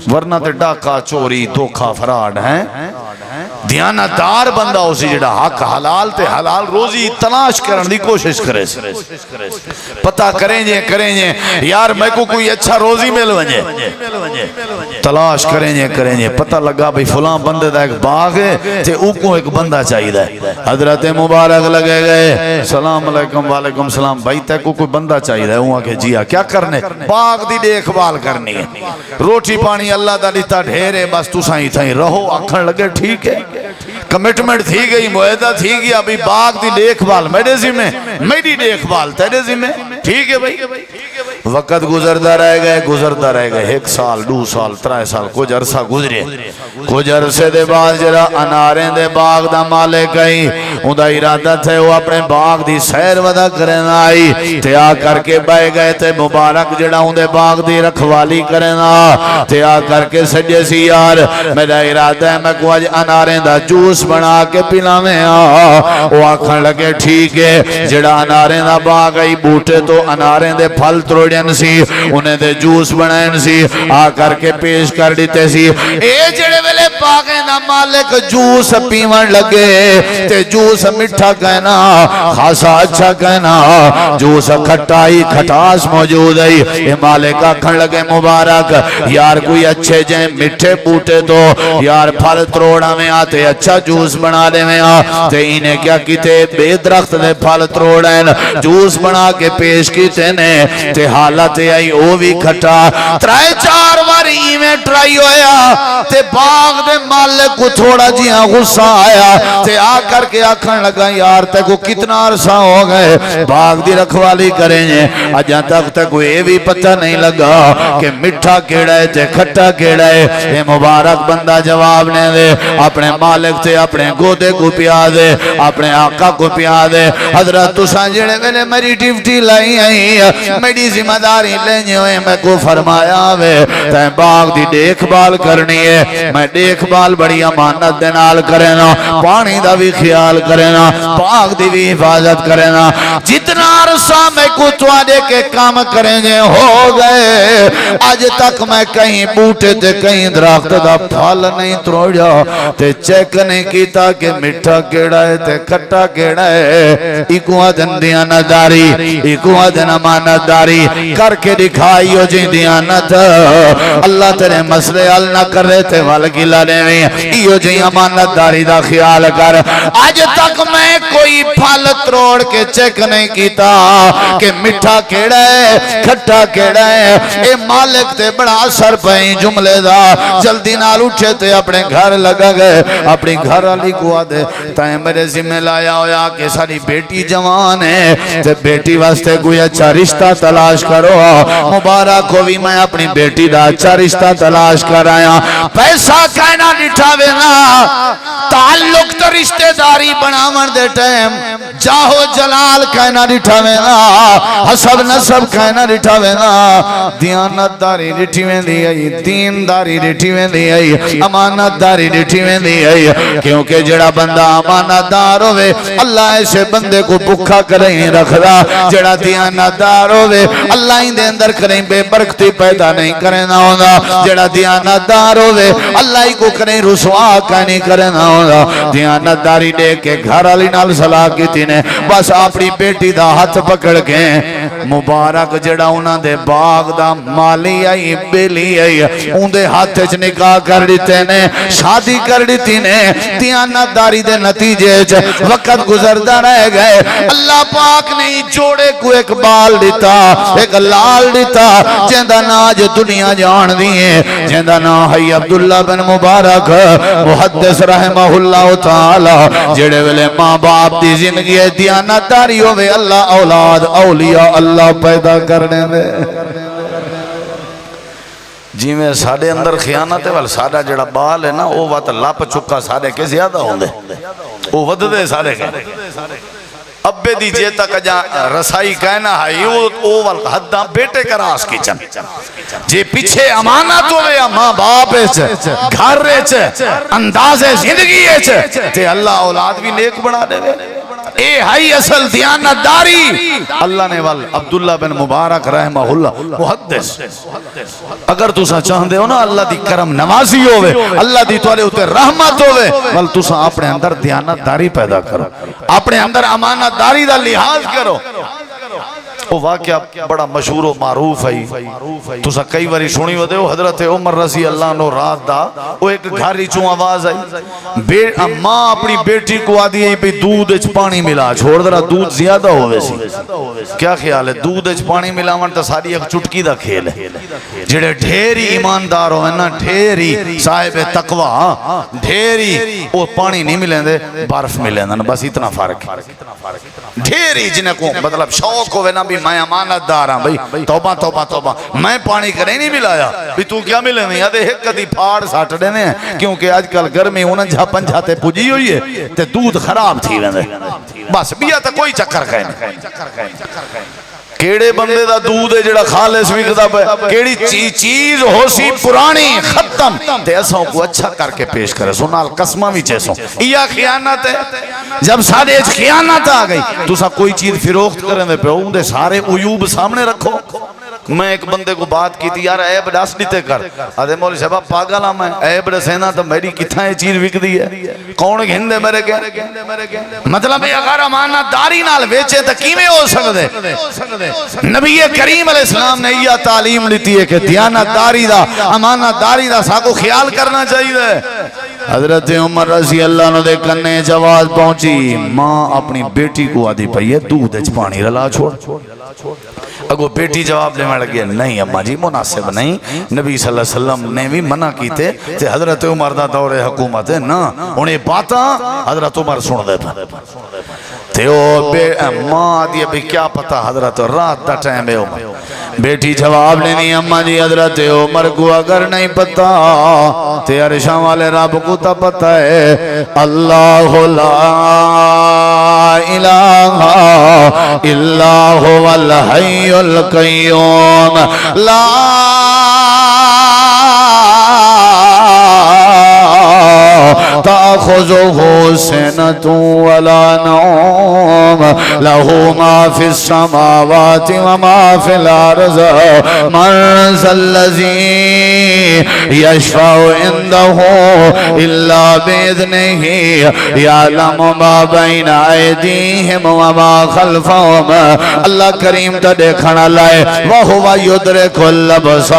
ورنہ تے ڈاکہ چوری دھوکہ فراڈ ہیں دیانتدار بندہ اسی جڑا حق حلال تے حلال روزی تلاش کرن دی کوشش کرے پتہ کریں جے یار میں کو کوئی اچھا روزی مل ونجے تلاش کریں جے پتہ لگا بھئی فلاں بندے دا ایک باغ ہے تے او کو ایک بندہ چاہیے دا حضرت مبارک لگے گئے سلام علیکم وعلیکم سلام بھائی تے کو کوئی بندہ چاہیے دا ہوں کہ جی کیا کرنے باغ دی دیکھ بھال کرنی ہے روٹی پانی اللہ دا دیتا ڈھیرے بس تو سائیں تھائیں رہو اکھن لگے ٹھیک ہے کمٹمنٹ تھی گئی معاہدہ تھی گیا ابھی باغ دی دیکھ بھال میرے ذمہ میری دیکھ بھال تیرے ذمہ ٹھیک ہے بھائی وقت گزرتا رہ گئے 1 سال 2 سال 3 سال کچھ عرصہ گزرے کچھ عرصے دے بعد جڑا اناریں دے باغ دا مالک آئی اوندا ارادہ تھے وہ اپنے باغ دی سیر ودا کرن آئی تے آ کر کے بہ گئے تے مبارک جڑا اون باغ دی رکھوالی کرنا تے آ کر کے سجے سی یار میرا ارادہ ہے میں کو اج اناریں دا جوس بنا کے پلاویں وہ آکھن لگے ٹھیک ہے جڑا اناریں دا باغ آئی بوٹے تو اناریں دے پھل تروڑ سی انہیں دے جوس بنائن سی آ کر کے پیش کر دیتے سی اے جڑے ویلے باغیں دا مالک جوس پیون لگے تے جوس مٹھا کہنا خاصا اچھا کہنا جوس کھٹائی کھٹاس موجود ہے اے مالک آکھن لگے مبارک یار کوئی اچھے جائیں مٹھے بوٹے تو یار پھل تروڑا میں آتے اچھا جوس بنا لے میں تے انہیں کیا کیتے بے درخت دے پھل تروڑیں جوس بنا کے پیش کیتے نے تے حالت آئی او بھی کھٹا 3-4 واری میں ٹرائی ہویا تے باغ دے مالک کو تھوڑا جیاں غصہ آیا تے آ کر کے آکھن لگا یار تے کو کتنا عرصہ ہو گئے باغ دی رکھوالی کریں جے اجاں تک تے کوئی اے بھی پتہ نہیں لگا کہ مٹھا کیڑا ہے تے کھٹا کیڑا ہے اے مبارک بندہ جواب نے دے اپنے مالک تے اپنے گودے کو پیا دے اپنے آقا کو پیا دے حضرت تساں جڑے ویلے میری ڈیوٹی لائی آئی میری ذمہ داری لینے ہوئے میں کو فرمایا وے تین باغ دی دیکھ بھال کرنی ہے میں دیکھ بھال بڑی امانت دے نال کرنا پانی دا بھی خیال کرنا باغ دی بھی حفاظت کرنا جتنا عرصہ میں کو تواڈے کے کام کریں گے ہو گئے آج تک میں کہیں بوٹے تے کہیں درخت دا پھل نہیں تروڑیا تے چیک نہیں کیتا کہ مٹھا کیڑا ہے تے کھٹا کیڑا ہے ایکو آدن دیانت داری ایکو آدن امانت داری کر کے دکھائی ہو جی دیانت اللہ تیرے مسئلے حل نہ کر رہے تھے والگی لانے میں ایو جی امانت داری دا خیال کر آج تک میں کوئی پھل تروڑ کے چیک نہیں کیتا کہ مٹھا کیڑا ہے کھٹا کیڑا ہے اے مالک تے بڑا اثر پہیں جملے دا جلدی نال اٹھے تے اپنے گھر لگا گئے اپنی گھر علی کو آدھے تائیں میرے ذمہ لایا ہویا کہ ساری بیٹی جوان ہے تے بیٹی واسطے کوئی اچھا رشتہ تلاش کرو مبارک ہوئی میں اپنی بیٹی دا اچھا رشتہ تلاش کر آیا پیسہ کہنا نٹھاوے نا تعلق تو رشتہ داری بناون دے ٹائم جاہو جلال کہنا نٹھاوے نا حسب نسب کہنا نٹھاوے نا دیانت داری رٹھی میں دی آئی دین داری رٹھی میں دی آئی امانت داری رٹھی میں دی آئی کیونکہ جڑا بندہ امانت دار ہوئے اللہ ایسے بندے کو بکھا کریں رکھ رہا جڑا دیانت دار ہوئے اللہ ہی دے اندر کریں بے برکتی پیدا نہیں کریں نہ ہونا جڑا دیانت دار ہوئے اللہ ہی کو کریں رسوا کہنی کریں نہ ہونا دیانت داری دے کے گھر علی نال صلاح کی تینے بس اپنی بیٹی دا ہاتھ پکڑ کے مبارک جڑا انہاں دے باغ دا مالی آئی بیلی آئی ان دے ہاتھ چ نکاح کر دیتے نے شادی کر دیتی نے دیانت داری دے نتیجے وقت گزردہ رہ گئے اللہ پاک نے جوڑے کو ایک بال دیتا ایک لال دیتا جیندہ ناج دنیا جان دیئے جیندہ نا ہے عبداللہ بن مبارک محدث رحمہ اللہ تعالی جڑے ویلے ماں باپ دی زندگی دیانت داری ہوئے اللہ اولاد اولیاء اللہ پیدا کرنے دے جی میں ساڑے اندر خیانت ہے وال ساڑا جڑا بال ہے نا وہ وقت لپ چکا ساڑے کے زیادہ ہوں دے وہ ود دے ساڑے کے ابے دی جے تک جا رسائی کہنا ہے وہ وال حدہ بیٹے کا راس کی چن جے پیچھے امانت ہوئے ماں باپ گھر انداز زندگی تے اللہ اولاد بھی نیک بنا دے اے ہائی اصل دیانت داری اللہ نے وال عبداللہ بن مبارک رحمہ اللہ محدث اگر تسا چاہندے ہو نا اللہ دی کرم نوازی ہوئے اللہ دی توالے ہوتے رحمت ہوئے وال تسا اپنے اندر دیانت داری پیدا کرو اپنے اندر امانت داری دا لحاظ کرو وہ واقعہ بڑا مشہور و معروف ہے تو سا کئی باری سنی ہوتے ہو حضرت عمر رضی اللہ عنہ رات دا وہ ایک گھاری چون آواز آئی ماں اپنی بیٹی کو آدھی ہے بھی دودھ اچ پانی ملا چھوڑ درہ دودھ زیادہ ہوئے سی کیا خیال ہے دودھ اچ پانی ملا منتا ساری ایک چٹکی دا کھیل ہے جڑے ڈھیری ایماندار ہوئے نا ڈھیری صاحب تقوی ڈھیری وہ پانی نہیں ملیں دے برف ملیں دے بس اتنا فرق ڈھیری جنہیں کو مطلب شوق ہوئے نا بھی بھی میں امانت دار ہاں بھئی توبہ توبہ توبہ میں پانی کرے نہیں ملایا بھی تو کیا ملے نہیں آدھے ایک کدی پھاڑ ساٹ دینے ہیں کیونکہ آج کل گرمی انہاں جہاں پنجھاتے پوجی ہوئی ہے تے دودھ خراب تھی رہنے بس بیا تا کوئی چکر کھائے کیڑے بندے دا دودھ ہے جڑا خالص وکدا پے کیڑی چیز ہو سی پرانی ختم تے اساں کو اچھا کر کے پیش کرے سنال قسمہ بھی چیسوں یہ خیانت ہے جب سارے خیانت آ گئی تو سا کوئی چیز فروخت کریں دے پہ ان دے سارے عیوب سامنے رکھو میں ایک بندے کو بات کی تھی یار عیب ڈاس دیتے کر آدھے مولوی صاحب پاگل ہاں میں عیب ڈسینا تو میری کتنا یہ چیز وک دی ہے کون گھندے میرے کے مطلب اگر امانت داری نال ویچے تو کیویں ہو سکدے نبی کریم علیہ السلام نے یہ تعلیم دیتی ہے کہ دیانت داری دا امانت داری دا ساکو خیال کرنا چاہیے حضرت عمر رضی اللہ عنہ دے کنے جواز پہنچی ماں اپنی بیٹی کو آدھی پئی ہے دودھ وچ پانی رلا چھوڑ اگو بیٹی جواب لے میں لگی نہیں اماں جی مناسب نہیں نبی صلی اللہ علیہ وسلم نے بھی منع کیتے تے حضرت عمر دا دور حکومت ہے نا انہیں باتاں حضرت عمر سن دے تے او ماں دی ابھی کیا پتا حضرت رات دا ٹائم ہے عمر بیٹی جواب لینی اماں جی حضرت عمر کو اگر نہیں پتا تے عرشاں والے رب کو تا پتا ہے اللہ لا الہ الا هو الحی القیوم لا تأخذه سنة ولا نوم له ما في السماوات وما في الأرض من ذا الذي يشفع عنده إلا بإذنه يعلم ما بين أيديهم وما خلفهم اللہ کریم تا دیکھنا لائے وَهُوَ يُدْرِكُ الْأَبْصَارَ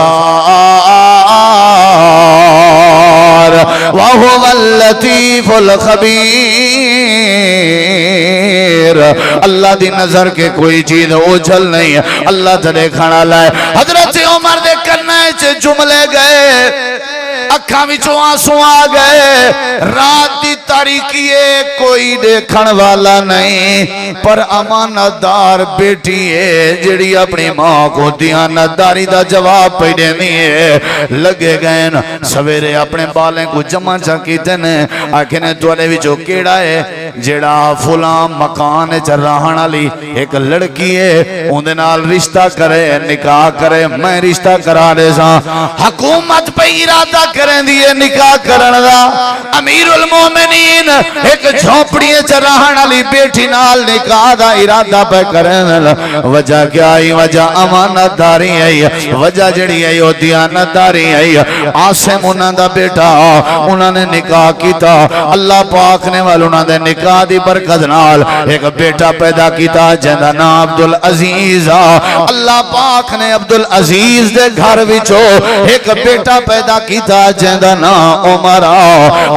وَهُوَ اللطیف الخبیر اللہ دی نظر کے کوئی چیز اوجھل نہیں ہے اللہ تلے کھانا لائے حضرت عمر دے کرنے چے جملے گئے اکھاں وچوں آنسو آ گئے رات دی تاریکی ہے کوئی دیکھن والا نہیں پر امانت دار بیٹی ہے جڑی اپنی ماں کو دیانت داری دا جواب پہ دینی ہے لگے گئے نا سویرے اپنے بالیں کو جمع چا کیتے نے آکھے نے توڑے وچوں کیڑا ہے جڑا فلاں مکان چراہاں لی ایک لڑکی ہے اندے نال رشتہ کرے نکاح کرے میں رشتہ کرا دے ساں حکومت پہ ارادہ کریں دیئے نکاح کرن دا امیر المومنین ایک جھوپڑی چراہاں لی بیٹھی نال نکاح دا ارادہ پہ کریں وجہ کیا ہی وجہ امانت داری ہے وجہ جڑی ہے یہ دیانت داری ہے عاصم انہاں دا بیٹا انہاں نے نکاح کیتا اللہ پاک نے انہاں دے نکاح دی برکت نال ایک بیٹا پیدا کیتا جندا نام عبدالعزیز اللہ پاک نے عبدالعزیز دے گھر وچوں ایک بیٹا پیدا کیتا جندا نام عمر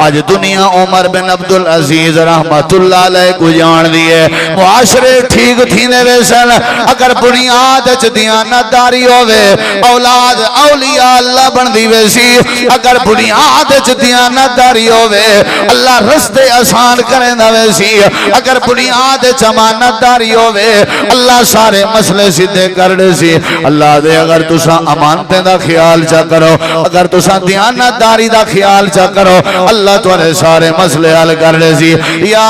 آج دنیا عمر بن عبدالعزیز رحمت اللہ علیہ کو جان دیئے معاشرے ٹھیک تھینے ویسن اگر بنیاد دیانت داری ہوئے اولاد اولیاء اللہ بن دی ویسی اگر بنیاد دیانت داری ہوئے اللہ رستے آسان کریں دا ویسی اگر بنیاد امانت داری ہوئے اللہ سارے مسئلے سیدھے کر دے سی اللہ دے اگر تسا امانتیں دا خیال چا کرو اگر تسا دیانت داری دا خیال چا کرو اللہ تورے سارے مسئلے حل کر دے سی یا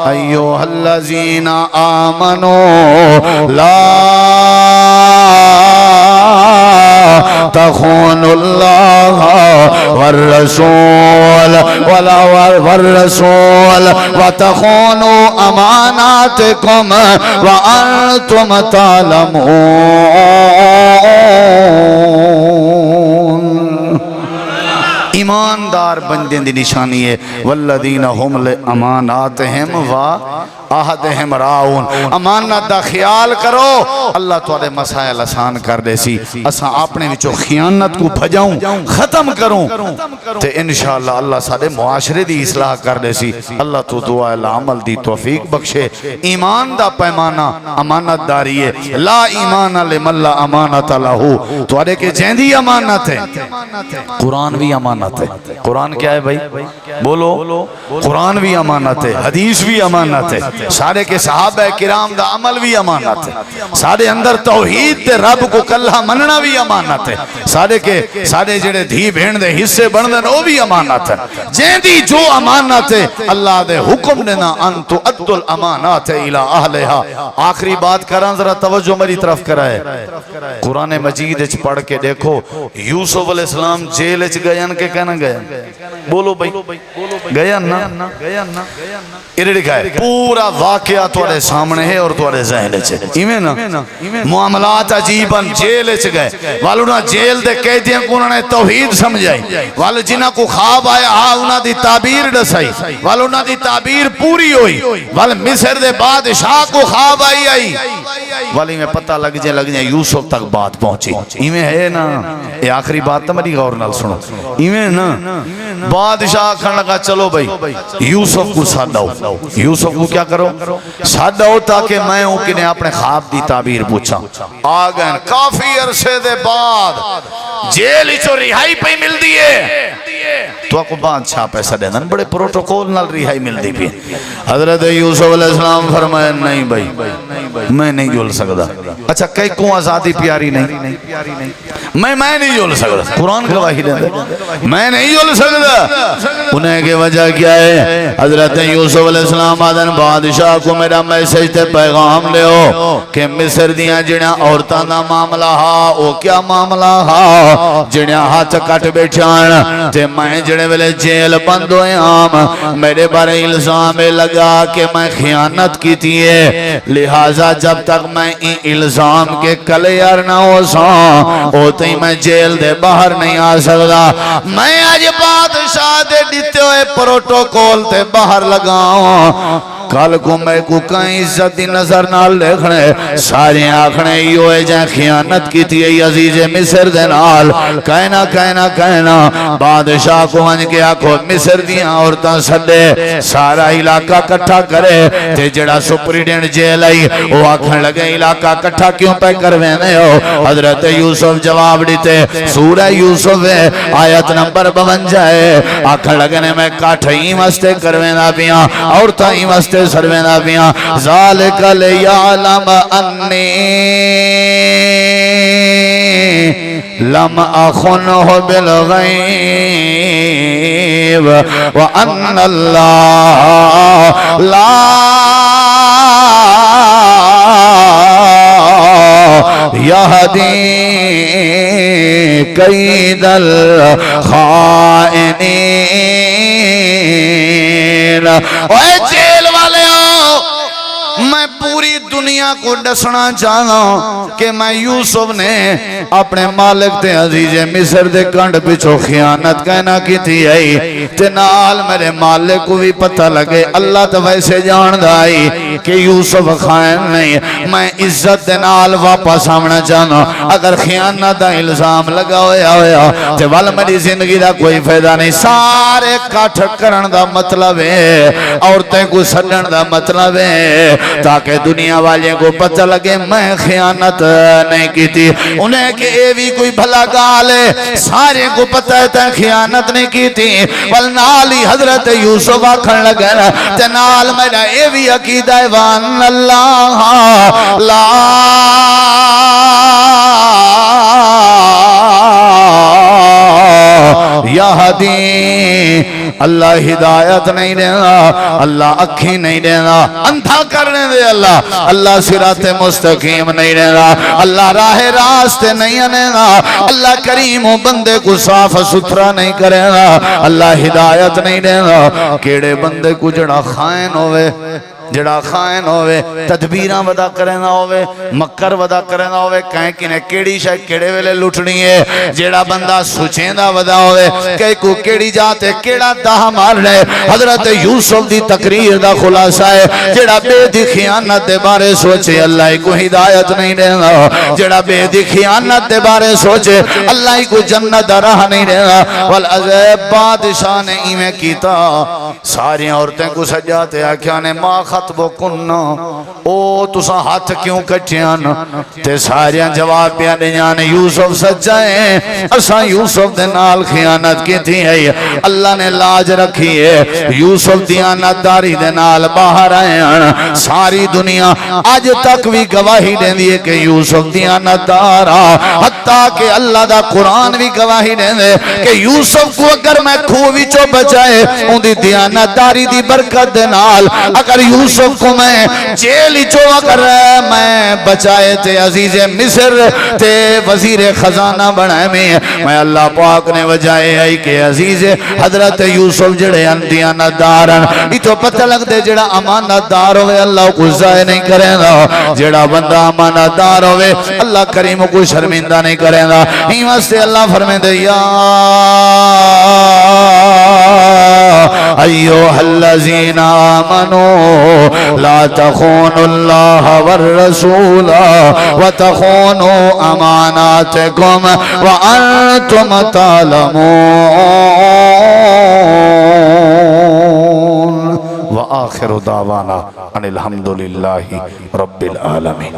ایوہ الذین آمنوا لا تخونوا اللہ والرسول وتخونوا اماناتکم وانتم تعلمون ایماندار بندے دی نشانی ہے والذین هم لاماناتہم وعہدہم راعون امانت دا خیال کرو اللہ تواڈے مسائل آسان کر دے سی اساں اپنے وچوں خیانت کو بھجاؤں ختم کروں تے انشاءاللہ اللہ سارے معاشرے دی اصلاح کر دے سی اللہ تو دعا العمل دی توفیق بخشے ایمان دا پیمانہ امانت داری ہے لا ایمان لمن لا امانت لہو تواڈے کے جیندی امانت ہے قرآن بھی امانت امانت ہے۔ قرآن کیا ہے بھائی؟ بولو، قرآن بھی امانت ہے، حدیث بھی امانت ہے، سارے کے صحابہ کرام دا عمل بھی امانت ہے، سارے اندر توحید تے رب کو کلہ مننا بھی امانت ہے، سارے جڑے دھی بھین دے حصے بن دن وہ بھی امانت ہے۔ جین دی جو امانت ہے اللہ دے حکم دینا انتو ادو الامانات الى اہلہا۔ آخری بات کران ذرا توجہ میری طرف کرائے، قرآن مجید اچھ پڑھ کے دیکھو یوسف علیہ السلام جیل اچھ گیان کے کہنا گیان؟ بولو بھائی گیان نا؟ یہ لکھا ہے پورا واقعہ توڑے سامنے ہے اور توڑے ذہن اچھ ایمیں نا معاملات عجیباً جیل اچھ گئے والونا جیل دے قیدیاں کو انہوں نے توحید سمجھائی، والو جنہ کو خواب آیا انہوں دی تعبیر ڈسائی، والو انہوں دی تعبیر پوری ہوئی، والو مصر دے بادشاہ کو خواب آئی، والی میں پتہ لگ جائے یوسف تک بات پہنچی۔ ایمیں ہے نا، یہ آخری بات تا میری غور نال سنو، ایمیں نا بادشاہ کھن لگا چلو بھائی یوسف کو ساداؤ، یوسف کو کیا کرو؟ ساداؤ تاکہ میں ہوں کہ نے اپنے خواب دی تعبیر پوچھا۔ آگئن کافی عرصے دے بعد جیل چو رہائی پہ مل دیئے تو آپ کو بادشاہ پیسہ دے دن بڑے پروٹوکول نال رہائی مل دی بھی۔ حضرت یوسف علیہ السلام فرمایا نہیں بھائی میں نہیں جول سکتا۔ اچھا کئی کون آزادی پیاری نہیں؟ میں نہیں جول سکتا، قرآن گواہی دے میں نہیں جول سکتا۔ انہیں کی وجہ کیا ہے؟ حضرت یوسف علیہ السلام آدن بادشاہ کو میرا میسیج تے پیغام لے ہو کہ مصر دیاں جنیاں عورتاں دا معاملہ ہا او کیا معاملہ ہا جنیاں ہاتھ کٹ بیٹھان تے میں جڑے ویلے جیل بند ہوئے عام میرے بارے الزام لگا کہ میں خیانت کی تیئے، لہٰذا جب تک میں ان الزام کے کلیئر نہ ہو ساں ہوتے ہی میں جیل دے باہر نہیں آ سکتا۔ میں آج بادشاہ دے دیتے ہوئے پروٹوکول تے باہر لگاؤں، کل کو میں کو کہیں عزت دی نظر نال لکھنے سارے آنکھنے یوں ہے جائیں خیانت کی تھی عزیز مصر دے نال۔ کہنا بادشاہ کو ہنج کے آکھو مصر دیاں عورتاں سدے سارا علاقہ کٹھا کرے تے جڑا سپریڈنٹ جیل آئی وہ آکھن لگے علاقہ کٹھا کیوں پہ کروینے ہو؟ حضرت یوسف جواب دیتے سورہ یوسف ہے آیت نمبر 52 ہے، آکھن لگے نے میں کاٹھیں مستے کروینا بیاں عورتیں مستے سروینا بیاں ذالک لیعلم انی لم اخنہ بالغیب وان اللہ لا یہدی کید الخائنین۔ اوہ جیل والے ہو میں پوری دنیا کو ڈسنا چاہوں کہ میں یوسف نے اپنے مالک تے عزیز مصر دے کنڈ پچھو خیانت کہنا کی تھی آئی تے نال میرے مالک کو بھی پتہ لگے اللہ تو ویسے جان دائی کہ یوسف خائن نہیں، میں عزت دے نال واپس آمنا چاہوں۔ اگر خیانت دا الزام لگا ہویا تے وال میری زندگی دا کوئی فائدہ نہیں، سارے کاٹھ کرن دا مطلب ہے عورتیں کو سڈن دا مطلب ہے تاکہ دنیا والے کو پتہ لگے میں خیانت نہیں کی تھی۔ انہیں کہ اے بھی کوئی بھلا گال ہے سارے کو پتہ ہے تے خیانت نہیں کی تھی، والنالی حضرت یوسف آکھن لگے تے نال میرا اے بھی عقیدہ ہے وان اللہ لا یہدی، اللہ ہدایت نہیں دینا، اللہ اکھی نہیں دینا، اندھا کرنے دے اللہ صراط مستقیم نہیں دینا، اللہ راہ راستے نہیں دینا، اللہ کریم و بندے کو صاف ستھرا نہیں کرے گا، اللہ ہدایت نہیں دینا۔ کیڑے بندے کو جڑا خائن ہوئے تدبیراں ودا کرنا ہوئے مکر ودا کرنا ہوئے کہیں کنے کیڑی شاہ کیڑے ویلے لٹنی ہے، جڑا بندہ سچیندہ ودا ہوئے کہیں کو کیڑی جاتے کیڑا داہ مار لے۔ حضرت یوسف دی تقریر دا خلاصہ ہے جڑا بے دی خیانت دے بارے سوچے اللہ کو ہدایت نہیں دینا، جڑا بے دی خیانت دے بارے سوچے اللہ کو جنت دا راہ نہیں دینا۔ والعذاب بادشاہ نے ایمیں کیتا، ساری عورتیں کو سجاتے آکھیا نے ماں خطبکن او تسا ہاتھ کیوں کٹیان تے ساریاں جواب پیا دیاں یوسف سچا ہے اساں یوسف دے نال خیانت کی تھی ہے اللہ نے لاج رکھی ہے یوسف دیانتداری دے نال باہر آئے ہیں ساری دنیا آج تک بھی گواہی دیں دیئے کہ یوسف دیانتدارا حتیٰ کہ اللہ دا قرآن بھی گواہی دیں دے کہ یوسف کو اگر میں کھووی چو بچائے ان دی دیانتداری دی برکت دے نال اگر یوسف کو میں جیلی چو اگر میں بچائے تے عزیز مصر تے وزیر خزانہ بنائے میں اللہ پاک نے وجائے آئی کہ عزیز حضرت یوسف جڑے دیانتدارن یہ تو پتہ لگ دے جڑا امانتدار ہوئے اللہ کو ضائع نہیں کرے گا جڑا بندہ امانتدار ہوئے اللہ کریم کو شرمندہ نہیں کرے گا ہی واسطے اللہ فرمائے دے یا ایوہ الذین آمنوا لا تخونوا اللہ والرسول وتخونوا اماناتکم وانتم تعلمون وآخر دعوانا ان الحمدللہ رب العالمین.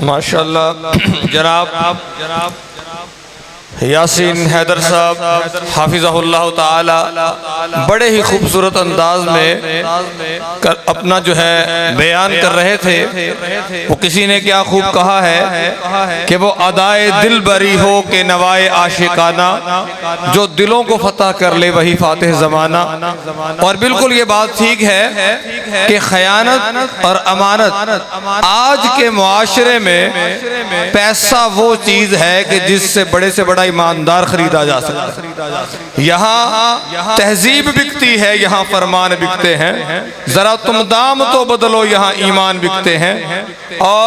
ماشاءاللہ جناب یاسین حیدر صاحب حافظہ اللہ تعالی بڑے ہی خوبصورت انداز میں اپنا جو ہے بیان کر رہے تھے. وہ کسی نے کیا خوب کہا ہے کہ وہ ادائے دل بری ہو کہ نوائے عاشقانہ جو دلوں کو فتح کر لے وہی فاتح زمانہ. اور بالکل یہ بات ٹھیک ہے کہ خیانت اور امانت آج کے معاشرے میں پیسہ وہ چیز ہے کہ جس سے بڑے سے بڑا ایماندار خریدا جا سکتا ہے. یہاں تہذیب بکتی ہے یہاں فرمان بکتے ہیں ذرا تم دام تو بدلو یہاں ایمان بکتے ہیں. اور